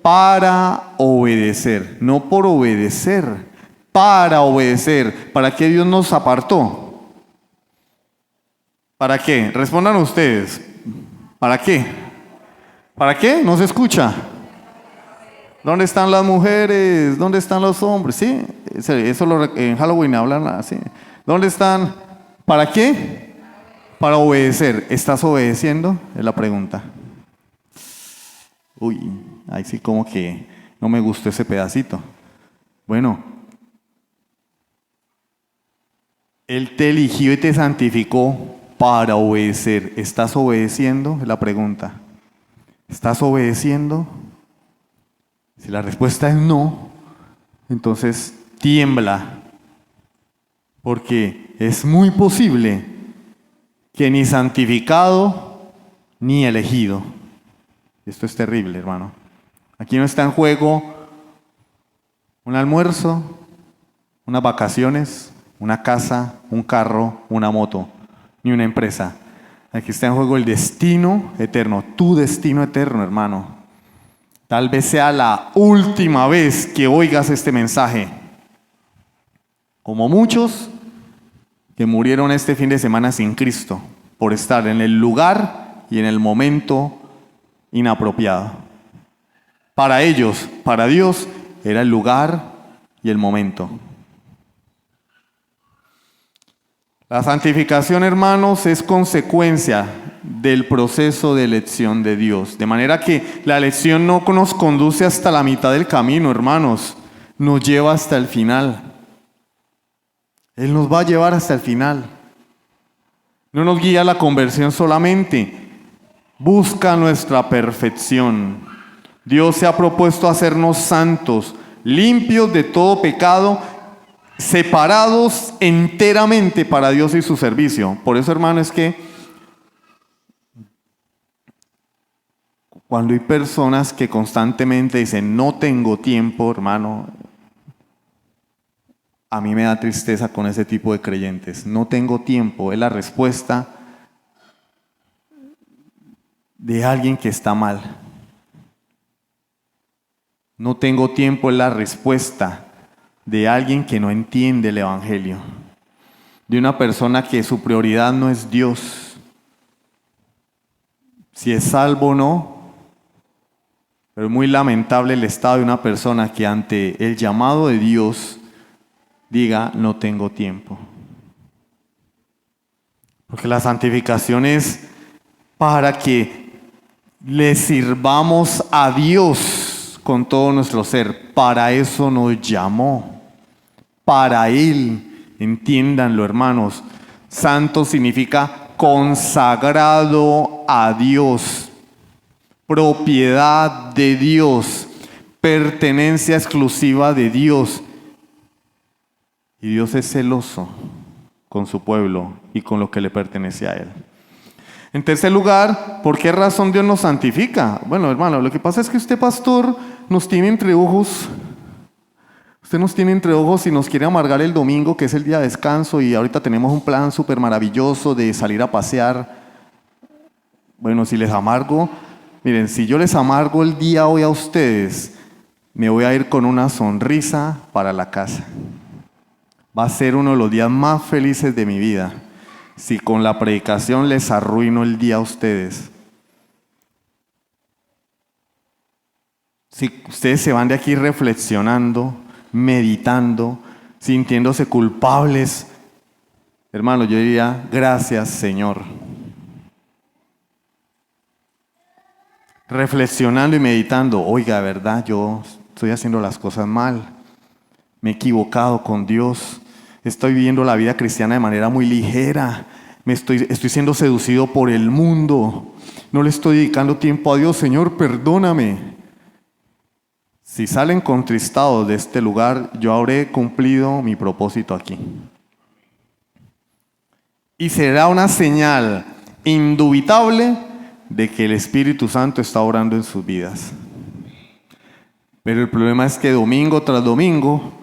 Para obedecer, no por obedecer, para obedecer. ¿Para qué Dios nos apartó? ¿Para qué? Respondan ustedes. ¿Para qué? ¿Para qué? ¿No se escucha? ¿Dónde están las mujeres? ¿Dónde están los hombres? Sí, eso en Halloween hablan así. ¿Dónde están? ¿Para qué? Para obedecer. ¿Estás obedeciendo? Es la pregunta. Uy, ahí sí como que no me gustó ese pedacito. Bueno, Él te eligió y te santificó para obedecer. ¿Estás obedeciendo? Es la pregunta. ¿Estás obedeciendo? Si la respuesta es no, entonces tiembla. Porque es muy posible que ni santificado ni elegido. Esto es terrible, hermano. Aquí no está en juego un almuerzo, unas vacaciones, una casa, un carro, una moto, ni una empresa. Aquí está en juego el destino eterno, tu destino eterno, hermano. Tal vez sea la última vez que oigas este mensaje. Como muchos que murieron este fin de semana sin Cristo, por estar en el lugar y en el momento inapropiado. Para ellos, para Dios, era el lugar y el momento. La santificación, hermanos, es consecuencia del proceso de elección de Dios. De manera que la elección no nos conduce hasta la mitad del camino, hermanos. Nos lleva hasta el final. Él nos va a llevar hasta el final. No nos guía a la conversión solamente. Busca nuestra perfección. Dios se ha propuesto hacernos santos, limpios de todo pecado, separados enteramente para Dios y su servicio. Por eso, hermano, es que cuando hay personas que constantemente dicen, no tengo tiempo, hermano, a mí me da tristeza con ese tipo de creyentes. No tengo tiempo, es la respuesta de alguien que está mal. No tengo tiempo es la respuesta de alguien que no entiende el Evangelio. De una persona que su prioridad no es Dios. Si es salvo o no. Pero es muy lamentable el estado de una persona que ante el llamado de Dios diga, no tengo tiempo. Porque la santificación es para que le sirvamos a Dios con todo nuestro ser. Para eso nos llamó. Para Él. Entiéndanlo, hermanos. Santo significa consagrado a Dios. Propiedad de Dios. Pertenencia exclusiva de Dios. Y Dios es celoso con su pueblo y con lo que le pertenece a Él. En tercer lugar, ¿por qué razón Dios nos santifica? Bueno, hermano, lo que pasa es que usted, pastor, nos tiene entre ojos. Usted nos tiene entre ojos y nos quiere amargar el domingo, que es el día de descanso, y ahorita tenemos un plan súper maravilloso de salir a pasear. Bueno, si les amargo, miren, si yo les amargo el día hoy a ustedes, me voy a ir con una sonrisa para la casa. Va a ser uno de los días más felices de mi vida. Si con la predicación les arruino el día a ustedes. Si ustedes se van de aquí reflexionando, meditando, sintiéndose culpables, hermano, yo diría, gracias, Señor. Reflexionando y meditando, oiga, ¿verdad? Yo estoy haciendo las cosas mal. Me he equivocado con Dios. Estoy viviendo la vida cristiana de manera muy ligera. Estoy siendo seducido por el mundo. No le estoy dedicando tiempo a Dios. Señor, perdóname. Si salen contristados de este lugar, yo habré cumplido mi propósito aquí. Y será una señal indubitable de que el Espíritu Santo está obrando en sus vidas. Pero el problema es que domingo tras domingo,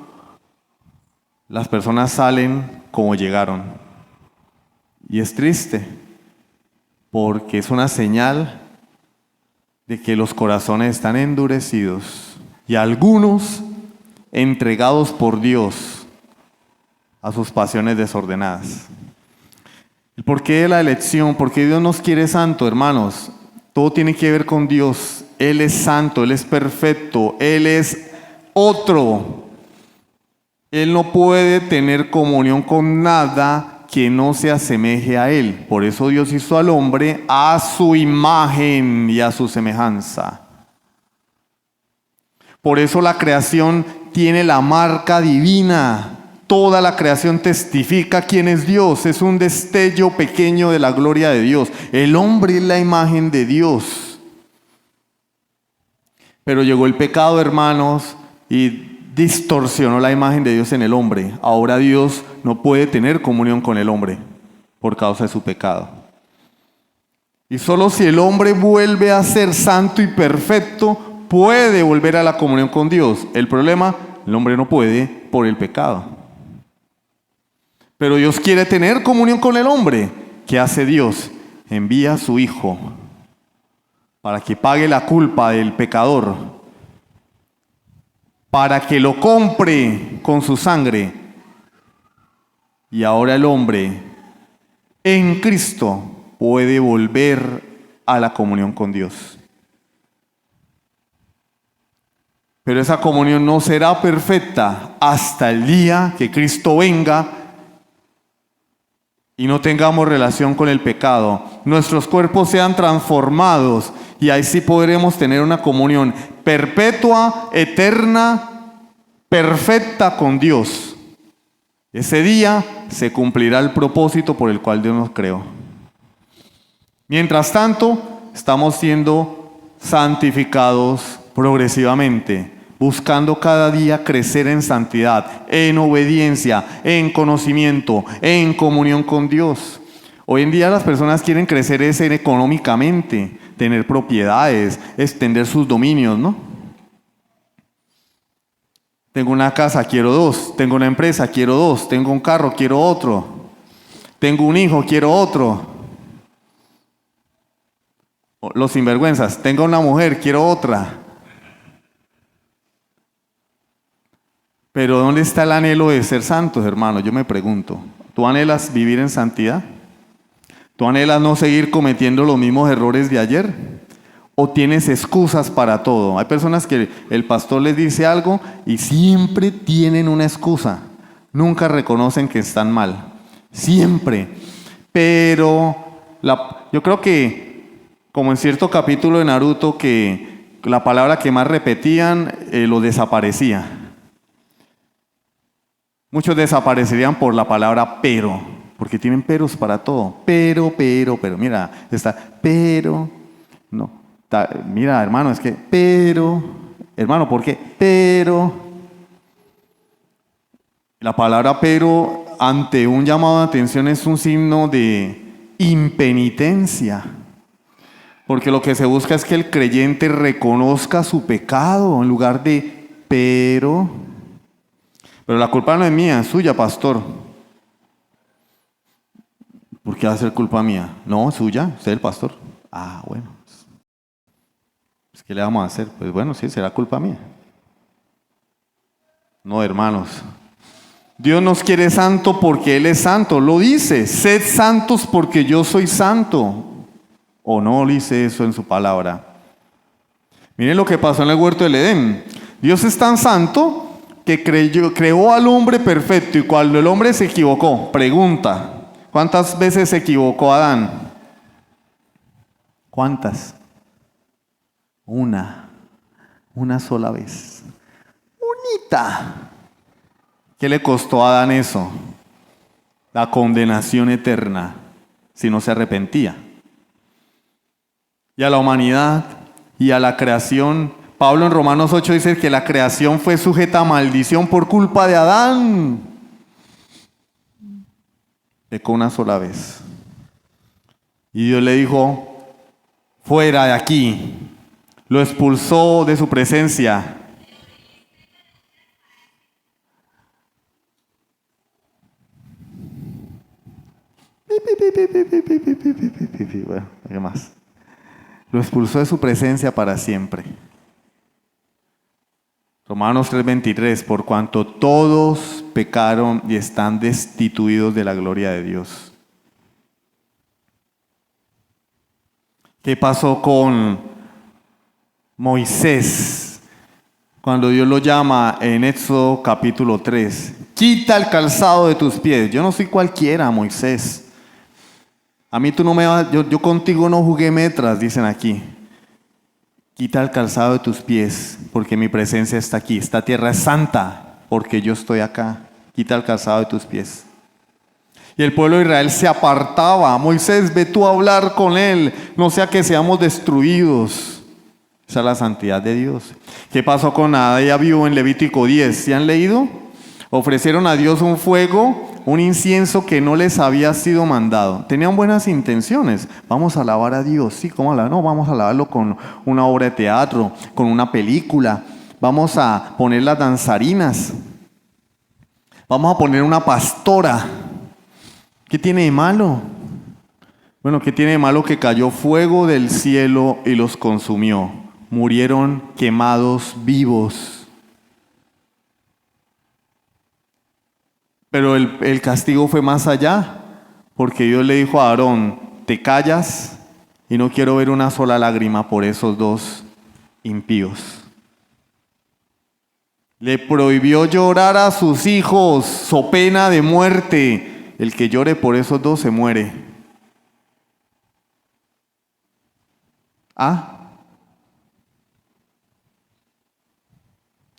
las personas salen como llegaron. Y es triste, porque es una señal de que los corazones están endurecidos y algunos entregados por Dios a sus pasiones desordenadas. ¿Y por qué la elección? ¿Por qué Dios nos quiere santo, hermanos? Todo tiene que ver con Dios. Él es santo, Él es perfecto, Él es otro. Él no puede tener comunión con nada que no se asemeje a Él. Por eso Dios hizo al hombre a su imagen y a su semejanza. Por eso la creación tiene la marca divina. Toda la creación testifica quién es Dios. Es un destello pequeño de la gloria de Dios. El hombre es la imagen de Dios. Pero llegó el pecado, hermanos, y distorsionó la imagen de Dios en el hombre. Ahora Dios no puede tener comunión con el hombre por causa de su pecado. Y solo si el hombre vuelve a ser santo y perfecto, puede volver a la comunión con Dios. El problema, el hombre no puede por el pecado. Pero Dios quiere tener comunión con el hombre. ¿Qué hace Dios? Envía a su Hijo para que pague la culpa del pecador, para que lo compre con su sangre. Y ahora el hombre en Cristo puede volver a la comunión con Dios. Pero esa comunión no será perfecta hasta el día que Cristo venga y no tengamos relación con el pecado. Nuestros cuerpos sean transformados y ahí sí podremos tener una comunión perpetua, eterna, perfecta con Dios. Ese día se cumplirá el propósito por el cual Dios nos creó. Mientras tanto, estamos siendo santificados progresivamente, buscando cada día crecer en santidad, en obediencia, en conocimiento, en comunión con Dios. Hoy en día las personas quieren crecer económicamente, tener propiedades, extender sus dominios, ¿no? Tengo una casa, quiero dos. Tengo una empresa, quiero dos. Tengo un carro, quiero otro. Tengo un hijo, quiero otro. Los sinvergüenzas, tengo una mujer, quiero otra. Pero ¿dónde está el anhelo de ser santos, hermano? Yo me pregunto. ¿Tú anhelas vivir en santidad? ¿Tú anhelas no seguir cometiendo los mismos errores de ayer? ¿O tienes excusas para todo? Hay personas que el pastor les dice algo y siempre tienen una excusa. Nunca reconocen que están mal. Siempre. Pero yo creo que, como en cierto capítulo de Naruto, que la palabra que más repetían lo desaparecía. Muchos desaparecerían por la palabra pero, porque tienen peros para todo. Pero, mira, está, pero, no. Mira, hermano, es que, pero, hermano, ¿por qué? Pero, la palabra pero ante un llamado de atención es un signo de impenitencia. Porque lo que se busca es que el creyente reconozca su pecado en lugar de pero la culpa no es mía, es suya, pastor. ¿Por qué va a ser culpa mía? No, es suya, usted es el pastor. Ah, bueno. ¿Qué le vamos a hacer? Pues bueno, sí, será culpa mía. No, hermanos. Dios nos quiere santo porque Él es santo. Lo dice, sed santos porque yo soy santo. ¿O no dice eso en su palabra? Miren lo que pasó en el huerto del Edén. Dios es tan santo que creó al hombre perfecto, y cuando el hombre se equivocó, pregunta, ¿cuántas veces se equivocó Adán? ¿Cuántas? Una sola vez. Unita. ¿Qué le costó a Adán eso? La condenación eterna, si no se arrepentía. Y a la humanidad y a la creación, Pablo en Romanos 8 dice que la creación fue sujeta a maldición por culpa de Adán. Pecó una sola vez. Y Dios le dijo, fuera de aquí. Lo expulsó de su presencia. Bueno, ¿qué más? Lo expulsó de su presencia para siempre. Romanos 3:23, por cuanto todos pecaron y están destituidos de la gloria de Dios. ¿Qué pasó con Moisés cuando Dios lo llama en Éxodo capítulo 3? Quita el calzado de tus pies. Yo no soy cualquiera, Moisés. A mí tú no me vas, yo contigo no jugué metras, dicen aquí. Quita el calzado de tus pies, porque mi presencia está aquí. Esta tierra es santa, porque yo estoy acá. Quita el calzado de tus pies. Y el pueblo de Israel se apartaba. Moisés, ve tú a hablar con él, no sea que seamos destruidos. Esa es la santidad de Dios. ¿Qué pasó con Nadab y Abiú en Levítico 10? ¿Se han leído? Ofrecieron a Dios un fuego, un incienso que no les había sido mandado. Tenían buenas intenciones. Vamos a alabar a Dios. Sí, ¿cómo alabar? No, vamos a alabarlo con una obra de teatro, con una película. Vamos a poner las danzarinas. Vamos a poner una pastora. ¿Qué tiene de malo? Bueno, ¿qué tiene de malo que cayó fuego del cielo y los consumió? Murieron quemados vivos. Pero el castigo fue más allá, porque Dios le dijo a Aarón, te callas y no quiero ver una sola lágrima por esos dos impíos. Le prohibió llorar a sus hijos, so pena de muerte. El que llore por esos dos se muere.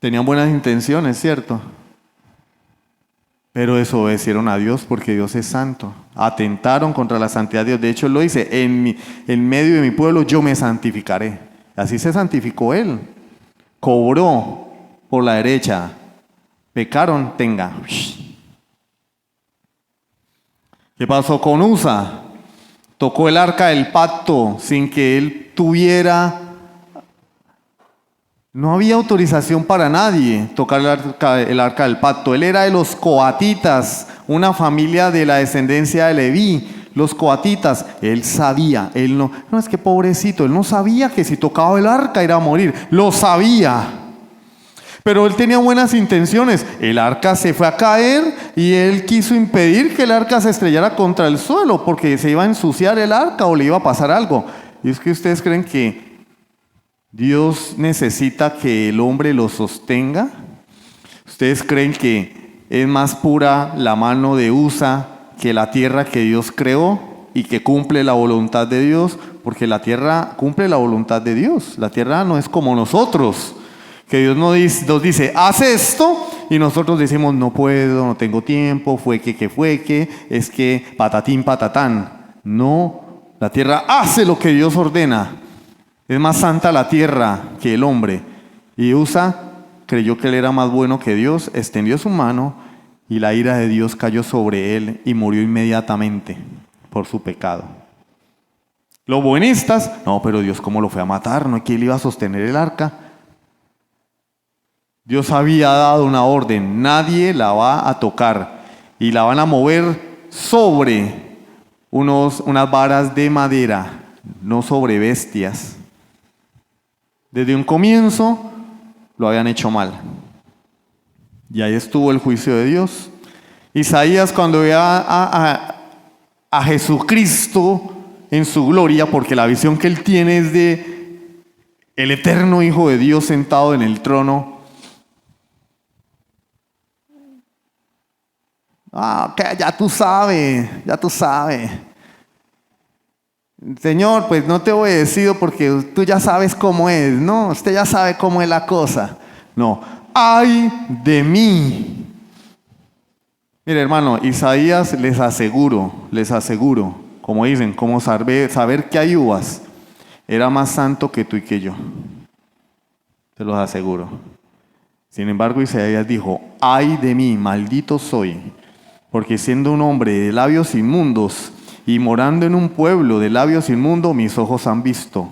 Tenían buenas intenciones, ¿cierto? Pero desobedecieron a Dios porque Dios es santo. Atentaron contra la santidad de Dios. De hecho, Él lo dice, en medio de mi pueblo yo me santificaré. Así se santificó Él. Cobró por la derecha. Pecaron, tenga. ¿Qué pasó con Usa? Tocó el arca del pacto sin que él tuviera. No había autorización para nadie tocar el arca del pacto. Él era de los coatitas, una familia de la descendencia de Leví. Los coatitas, él sabía, él no es que pobrecito, él no sabía que si tocaba el arca iba a morir, lo sabía. Pero él tenía buenas intenciones. El arca se fue a caer y él quiso impedir que el arca se estrellara contra el suelo porque se iba a ensuciar el arca o le iba a pasar algo. Y es que ustedes creen que Dios necesita que el hombre lo sostenga. ¿Ustedes creen que es más pura la mano de Usa que la tierra que Dios creó y que cumple la voluntad de Dios? Porque la tierra cumple la voluntad de Dios. La tierra no es como nosotros, que Dios nos dice, haz esto, y nosotros decimos, no puedo, no tengo tiempo, es que patatín, patatán. No, la tierra hace lo que Dios ordena. Es más santa la tierra que el hombre. Y Usa creyó que él era más bueno que Dios, extendió su mano y la ira de Dios cayó sobre él y murió inmediatamente por su pecado. Los buenistas, no, pero Dios cómo lo fue a matar, no es que él iba a sostener el arca. Dios había dado una orden, nadie la va a tocar y la van a mover sobre unas varas de madera, no sobre bestias. Desde un comienzo lo habían hecho mal. Y ahí estuvo el juicio de Dios. Isaías, cuando ve a Jesucristo en su gloria, porque la visión que él tiene es de el eterno Hijo de Dios sentado en el trono. Que ya tú sabes. Señor, pues no te he obedecido porque tú ya sabes cómo es. No, usted ya sabe cómo es la cosa. No, ¡ay de mí! Mire, hermano, Isaías, les aseguro, como dicen, como saber que hay uvas, era más santo que tú y que yo. Se los aseguro. Sin embargo, Isaías dijo, ¡ay de mí, maldito soy! Porque siendo un hombre de labios inmundos y morando en un pueblo de labios inmundos, mis ojos han visto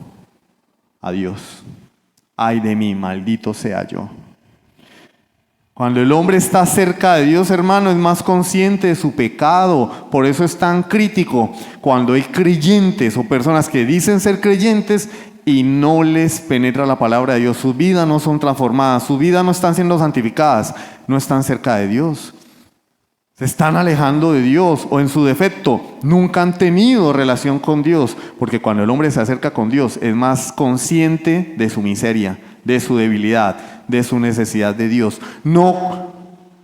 a Dios. ¡Ay de mí, maldito sea yo! Cuando el hombre está cerca de Dios, hermano, es más consciente de su pecado. Por eso es tan crítico cuando hay creyentes o personas que dicen ser creyentes y no les penetra la palabra de Dios. Sus vidas no son transformadas, sus vidas no están siendo santificadas, no están cerca de Dios. Se están alejando de Dios o en su defecto nunca han tenido relación con Dios, porque cuando el hombre se acerca con Dios es más consciente de su miseria, de su debilidad, de su necesidad de Dios. No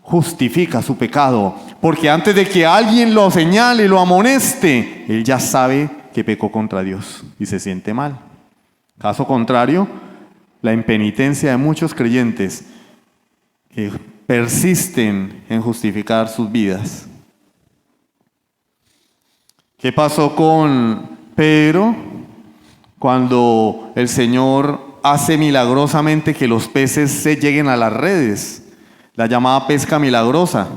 justifica su pecado, porque antes de que alguien lo señale y lo amoneste, él ya sabe que pecó contra Dios y se siente mal. Caso contrario, la impenitencia de muchos creyentes que persisten en justificar sus vidas. ¿Qué pasó con Pedro cuando el Señor hace milagrosamente que los peces se lleguen a las redes? La llamada pesca milagrosa.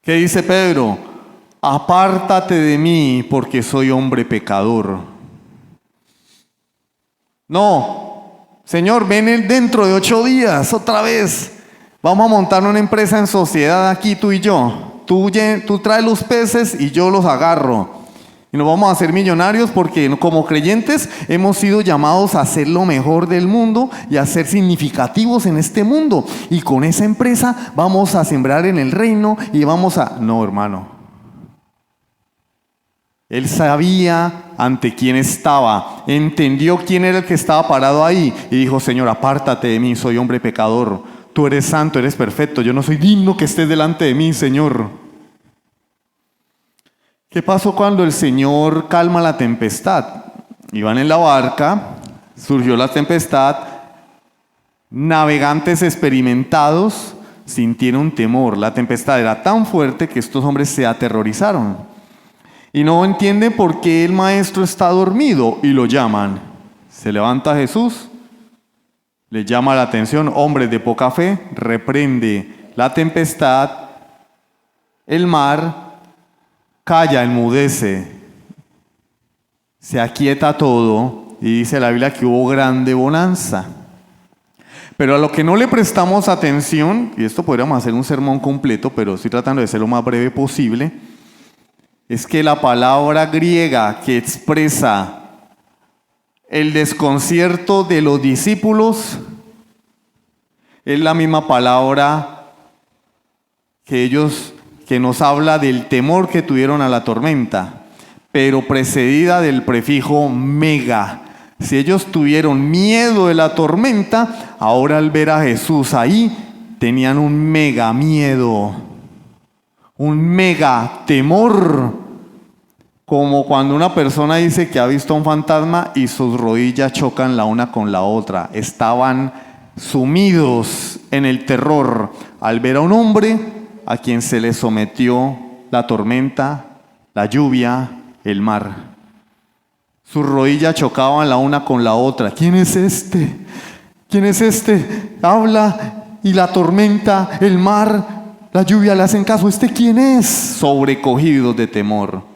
¿Qué dice Pedro? Apártate de mí porque soy hombre pecador. No, Señor, ven dentro de 8 días otra vez. Vamos a montar una empresa en sociedad aquí, tú y yo. Tú traes los peces y yo los agarro. Y nos vamos a hacer millonarios porque como creyentes hemos sido llamados a ser lo mejor del mundo y a ser significativos en este mundo. Y con esa empresa vamos a sembrar en el reino y vamos a... No, hermano. Él sabía ante quién estaba, entendió quién era el que estaba parado ahí y dijo: Señor, apártate de mí, soy hombre pecador. Tú eres santo, eres perfecto, yo no soy digno que estés delante de mí, Señor. ¿Qué pasó cuando el Señor calma la tempestad? Iban en la barca, surgió la tempestad, navegantes experimentados sintieron temor. La tempestad era tan fuerte que estos hombres se aterrorizaron. Y no entienden por qué el maestro está dormido y lo llaman. Se levanta Jesús, le llama la atención: hombres de poca fe, reprende la tempestad, el mar calla, enmudece, se aquieta todo y dice la Biblia que hubo grande bonanza. Pero a lo que no le prestamos atención, y esto podríamos hacer un sermón completo, pero estoy tratando de ser lo más breve posible, es que la palabra griega que expresa el desconcierto de los discípulos es la misma palabra que nos habla del temor que tuvieron a la tormenta, pero precedida del prefijo mega. Si ellos tuvieron miedo de la tormenta, ahora al ver a Jesús ahí, tenían un mega miedo, un mega temor, como cuando una persona dice que ha visto un fantasma y sus rodillas chocan la una con la otra. Estaban sumidos en el terror al ver a un hombre a quien se le sometió la tormenta, la lluvia, el mar. Sus rodillas chocaban la una con la otra. ¿Quién es este? ¿Quién es este? Habla y la tormenta, el mar, la lluvia le hacen caso. ¿Este quién es? Sobrecogidos de temor.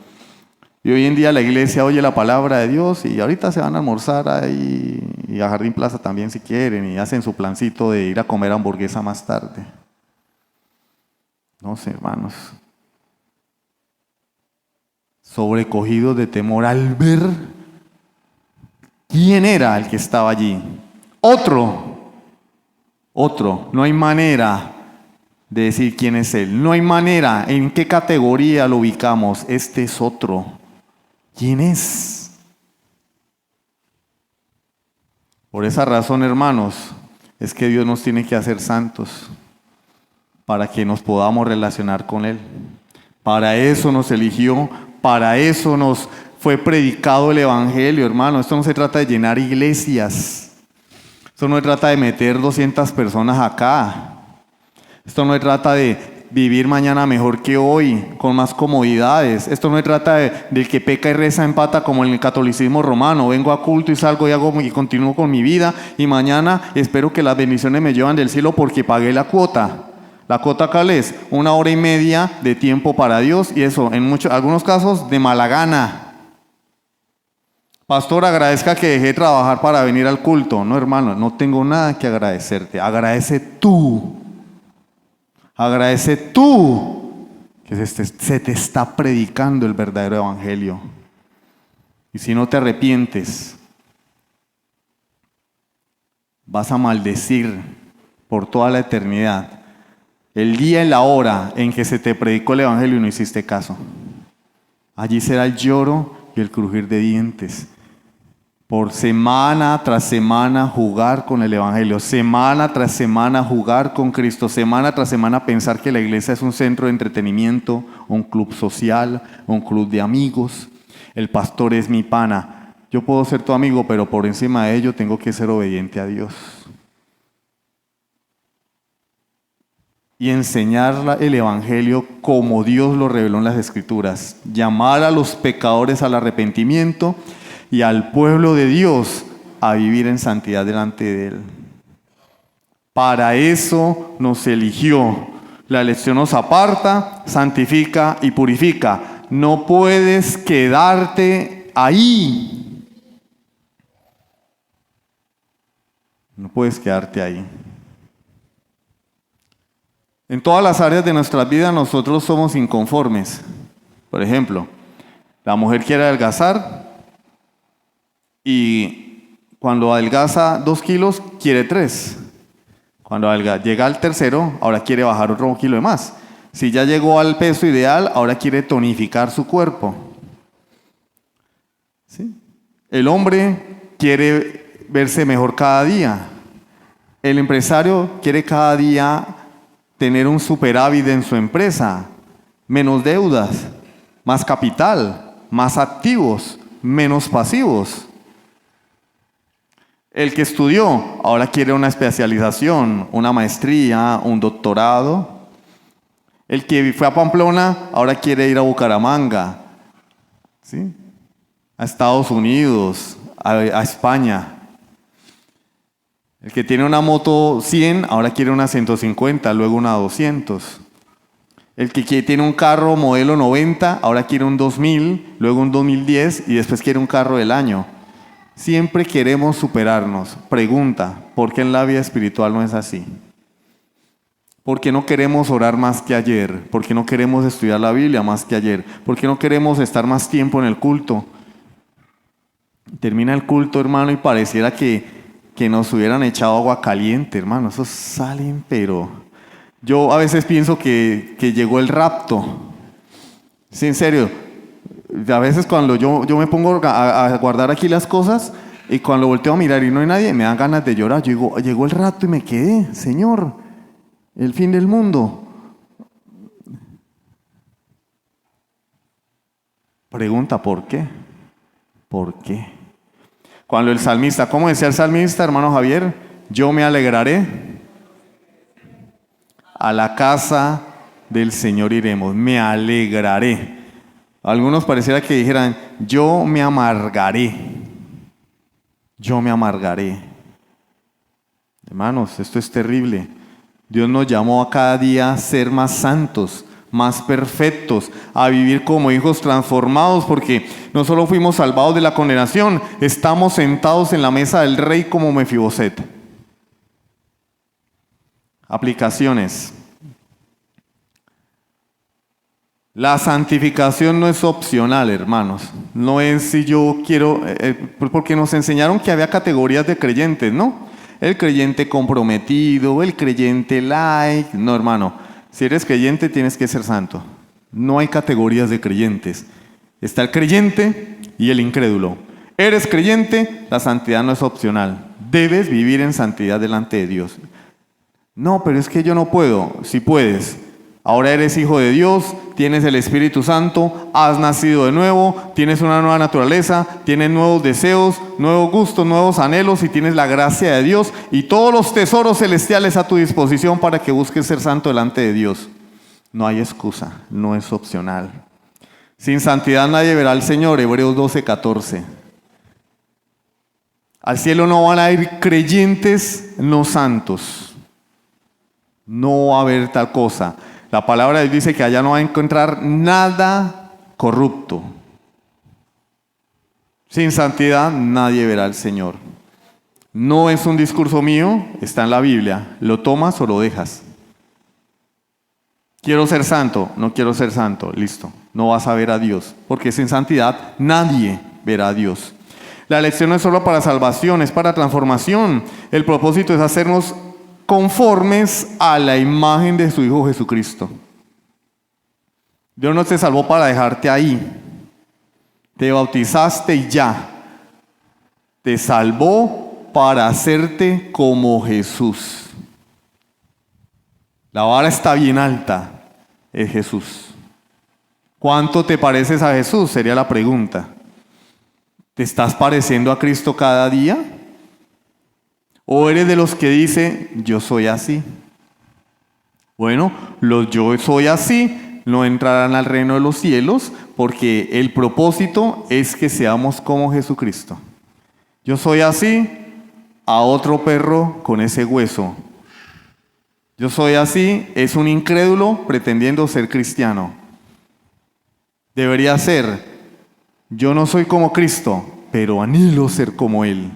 Y hoy en día la iglesia oye la palabra de Dios y ahorita se van a almorzar ahí y a Jardín Plaza también si quieren y hacen su plancito de ir a comer hamburguesa más tarde. No sé, hermanos. Sobrecogidos de temor al ver quién era el que estaba allí. Otro. No hay manera de decir quién es él. No hay manera en qué categoría lo ubicamos. Este es otro. ¿Quién es? Por esa razón, hermanos, es que Dios nos tiene que hacer santos para que nos podamos relacionar con Él. Para eso nos eligió, para eso nos fue predicado el Evangelio, hermano. Esto no se trata de llenar iglesias. Esto no se trata de meter 200 personas acá. Esto no se trata de vivir mañana mejor que hoy, con más comodidades. Esto no se trata del que peca y reza empata como en el catolicismo romano. Vengo a culto y salgo y continúo con mi vida y mañana espero que las bendiciones me llevan del cielo porque pagué la cuota. La cuota acá es 1 hora y media de tiempo para Dios y eso en algunos casos de mala gana. Pastor, agradezca que dejé de trabajar para venir al culto. No, hermano, no tengo nada que agradecerte. Agradece tú. Agradece tú que se te está predicando el verdadero evangelio. Y si no te arrepientes, vas a maldecir por toda la eternidad el día y la hora en que se te predicó el evangelio y no hiciste caso. Allí será el lloro y el crujir de dientes. Por semana tras semana jugar con el evangelio, semana tras semana jugar con Cristo, semana tras semana pensar que la iglesia es un centro de entretenimiento, un club social, un club de amigos. El pastor es mi pana. Yo puedo ser tu amigo, pero por encima de ello tengo que ser obediente a Dios. Y enseñar el evangelio como Dios lo reveló en las Escrituras. Llamar a los pecadores al arrepentimiento y al pueblo de Dios a vivir en santidad delante de Él. Para eso nos eligió. La elección nos aparta, santifica y purifica. No puedes quedarte ahí. No puedes quedarte ahí. En todas las áreas de nuestra vida nosotros somos inconformes. Por ejemplo, la mujer quiere adelgazar y cuando adelgaza 2 kilos quiere 3. Cuando llega al tercero, ahora quiere bajar otro kilo de más. Si ya llegó al peso ideal, ahora quiere tonificar su cuerpo. ¿Sí? El hombre quiere verse mejor cada día. El empresario quiere cada día tener un superávit en su empresa, menos deudas, más capital, más activos, menos pasivos. El que estudió ahora quiere una especialización, una maestría, un doctorado. El que fue a Pamplona ahora quiere ir a Bucaramanga, ¿sí? A Estados Unidos, a España. El que tiene una moto 100 ahora quiere una 150, luego una 200. El que tiene un carro modelo 90 ahora quiere un 2000, luego un 2010 y después quiere un carro del año. Siempre queremos superarnos. Pregunta, ¿por qué en la vida espiritual no es así? ¿Por qué no queremos orar más que ayer? ¿Por qué no queremos estudiar la Biblia más que ayer? ¿Por qué no queremos estar más tiempo en el culto? Termina el culto, hermano, y pareciera que nos hubieran echado agua caliente, hermano. Esos salen, pero yo a veces pienso que llegó el rapto. Sí, en serio. A veces cuando yo me pongo a guardar aquí las cosas y cuando volteo a mirar y no hay nadie, me dan ganas de llorar. Yo digo, llegó el rato y me quedé, Señor, el fin del mundo. Pregunta, ¿por qué? ¿Por qué? Cuando el salmista, ¿cómo decía el salmista, hermano Javier? Yo me alegraré, a la casa del Señor iremos, me alegraré. Algunos pareciera que dijeran, yo me amargaré. Yo me amargaré. Hermanos, esto es terrible. Dios nos llamó a cada día a ser más santos, más perfectos, a vivir como hijos transformados, porque no solo fuimos salvados de la condenación, estamos sentados en la mesa del rey como Mefiboset. Aplicaciones. La santificación no es opcional, hermanos. No es si yo quiero, porque nos enseñaron que había categorías de creyentes, ¿no? El creyente comprometido, el creyente light. No, hermano. Si eres creyente, tienes que ser santo. No hay categorías de creyentes. Está el creyente y el incrédulo. Eres creyente, la santidad no es opcional. Debes vivir en santidad delante de Dios. No, pero es que yo no puedo. Si puedes. Ahora eres hijo de Dios, tienes el Espíritu Santo, has nacido de nuevo, tienes una nueva naturaleza, tienes nuevos deseos, nuevos gustos, nuevos anhelos y tienes la gracia de Dios y todos los tesoros celestiales a tu disposición para que busques ser santo delante de Dios. No hay excusa, no es opcional. Sin santidad nadie verá al Señor, Hebreos 12:14. Al cielo no van a ir creyentes no santos. No va a haber tal cosa. La palabra de Dios dice que allá no va a encontrar nada corrupto. Sin santidad nadie verá al Señor. No es un discurso mío, está en la Biblia. Lo tomas o lo dejas. Quiero ser santo, no quiero ser santo, listo. No vas a ver a Dios, porque sin santidad nadie verá a Dios. La elección no es solo para salvación, es para transformación. El propósito es hacernos conformes a la imagen de su Hijo Jesucristo. Dios no te salvó para dejarte ahí. Te bautizaste y ya. Te salvó para hacerte como Jesús. La vara está bien alta, es Jesús. ¿Cuánto te pareces a Jesús? Sería la pregunta. ¿Te estás pareciendo a Cristo cada día? ¿O eres de los que dice, yo soy así? Bueno, los yo soy así no entrarán al reino de los cielos porque el propósito es que seamos como Jesucristo. Yo soy así, a otro perro con ese hueso. Yo soy así, es un incrédulo pretendiendo ser cristiano. Debería ser, yo no soy como Cristo, pero anhelo ser como Él.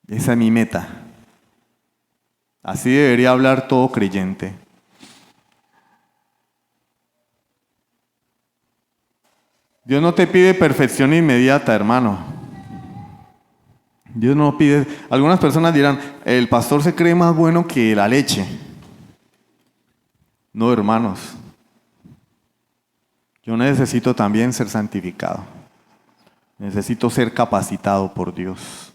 Esa es mi meta. Así debería hablar todo creyente. Dios no te pide perfección inmediata, hermano. Dios no pide. Algunas personas dirán, el pastor se cree más bueno que la leche. No, hermanos. Yo necesito también ser santificado. Necesito ser capacitado por Dios.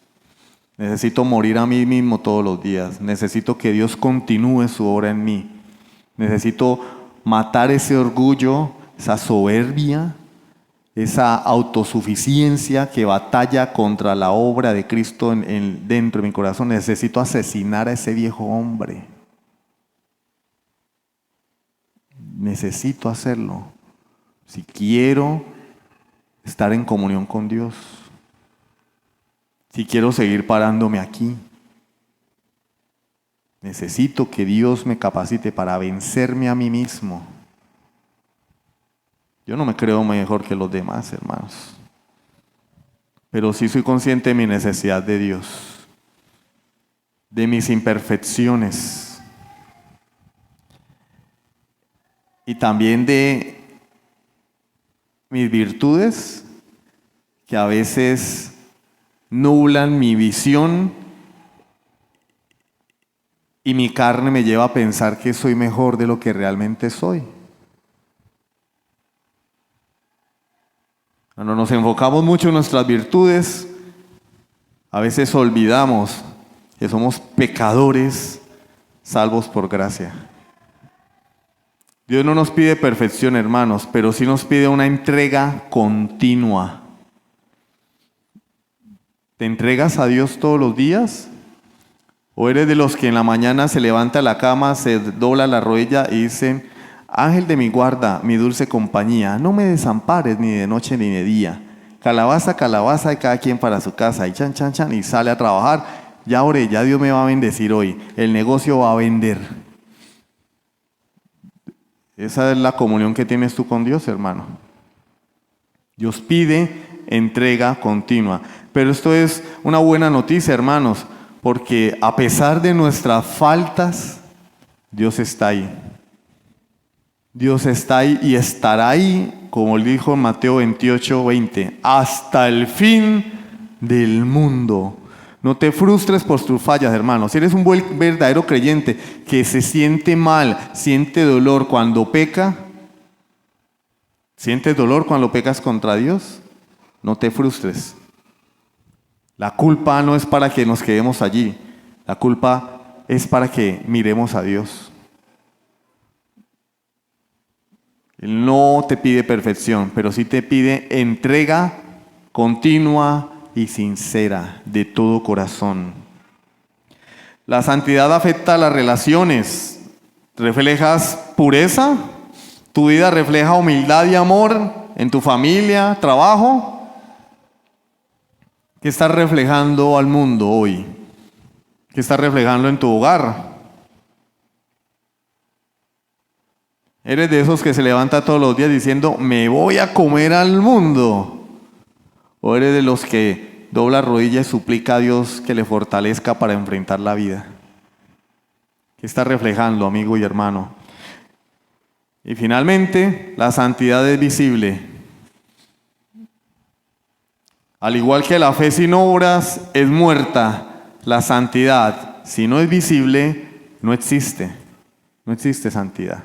Necesito morir a mí mismo todos los días. Necesito que Dios continúe su obra en mí. Necesito matar ese orgullo, esa soberbia, esa autosuficiencia que batalla contra la obra de Cristo dentro de mi corazón. Necesito asesinar a ese viejo hombre. Necesito hacerlo. Si quiero estar en comunión con Dios. Si quiero seguir parándome aquí. Necesito que Dios me capacite para vencerme a mí mismo. Yo no me creo mejor que los demás, hermanos. Pero sí soy consciente de mi necesidad de Dios, de mis imperfecciones y también de mis virtudes que a veces nublan mi visión y mi carne me lleva a pensar que soy mejor de lo que realmente soy. Cuando nos enfocamos mucho en nuestras virtudes, a veces olvidamos que somos pecadores salvos por gracia. Dios no nos pide perfección, hermanos, pero sí nos pide una entrega continua. ¿Te entregas a Dios todos los días? ¿O eres de los que en la mañana se levanta de la cama, se dobla la rodilla y dicen: ángel de mi guarda, mi dulce compañía, no me desampares ni de noche ni de día? Calabaza, calabaza, y cada quien para su casa, y chan, chan, chan, y sale a trabajar. Ya oré, ya Dios me va a bendecir hoy, el negocio va a vender. Esa es la comunión que tienes tú con Dios, hermano. Dios pide entrega continua. Pero esto es una buena noticia, hermanos, porque a pesar de nuestras faltas, Dios está ahí. Dios está ahí y estará ahí, como dijo en Mateo 28:20, hasta el fin del mundo. No te frustres por tus fallas, hermano. Si eres un verdadero creyente que se siente mal, siente dolor cuando peca, ¿sientes dolor cuando pecas contra Dios? No te frustres. La culpa no es para que nos quedemos allí. La culpa es para que miremos a Dios. Él no te pide perfección, pero sí te pide entrega continua y sincera de todo corazón. La santidad afecta a las relaciones. ¿Reflejas pureza? ¿Tu vida refleja humildad y amor en tu familia, trabajo? ¿Qué estás reflejando al mundo hoy? ¿Qué estás reflejando en tu hogar? ¿Eres de esos que se levanta todos los días diciendo, me voy a comer al mundo? ¿O eres de los que dobla rodillas y suplica a Dios que le fortalezca para enfrentar la vida? ¿Qué estás reflejando, amigo y hermano? Y finalmente, la santidad es visible. Al igual que la fe sin obras es muerta, la santidad, si no es visible, no existe. No existe santidad.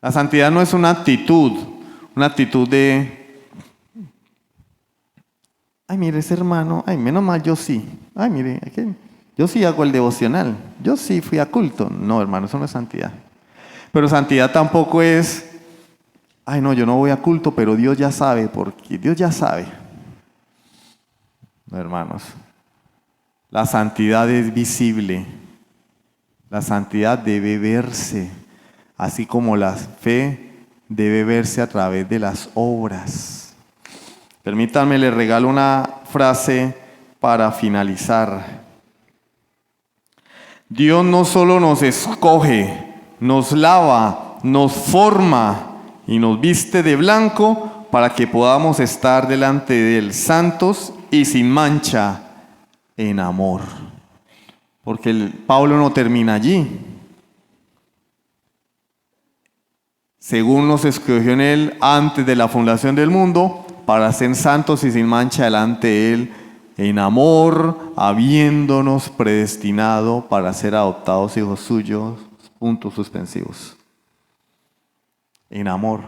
La santidad no es una actitud de, ay, mire ese hermano, ay, menos mal yo sí. Ay, mire, yo sí hago el devocional, yo sí fui a culto. No, hermano, eso no es santidad. Pero santidad tampoco es, ay, no, yo no voy a culto, pero Dios ya sabe, porque Dios ya sabe. No, hermanos, la santidad es visible. La santidad debe verse, así como la fe debe verse a través de las obras. Permítanme, les regalo una frase para finalizar. Dios no solo nos escoge, nos lava, nos forma y nos viste de blanco para que podamos estar delante de Él santos y sin mancha en amor. Porque Pablo no termina allí. Según nos escogió en Él antes de la fundación del mundo, para ser santos y sin mancha delante de Él, en amor, habiéndonos predestinado para ser adoptados hijos suyos, puntos suspensivos. En amor.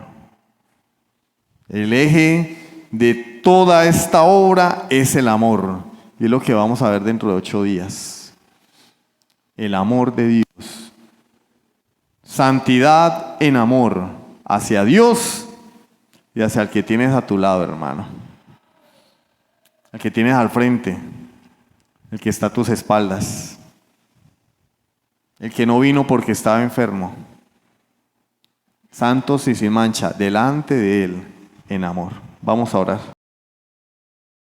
El eje de toda esta obra es el amor. Y es lo que vamos a ver dentro de 8 días. El amor de Dios. Santidad en amor hacia Dios y hacia el que tienes a tu lado, hermano. El que tienes al frente, el que está a tus espaldas, el que no vino porque estaba enfermo. Santos y sin mancha, delante de Él, en amor. Vamos a orar.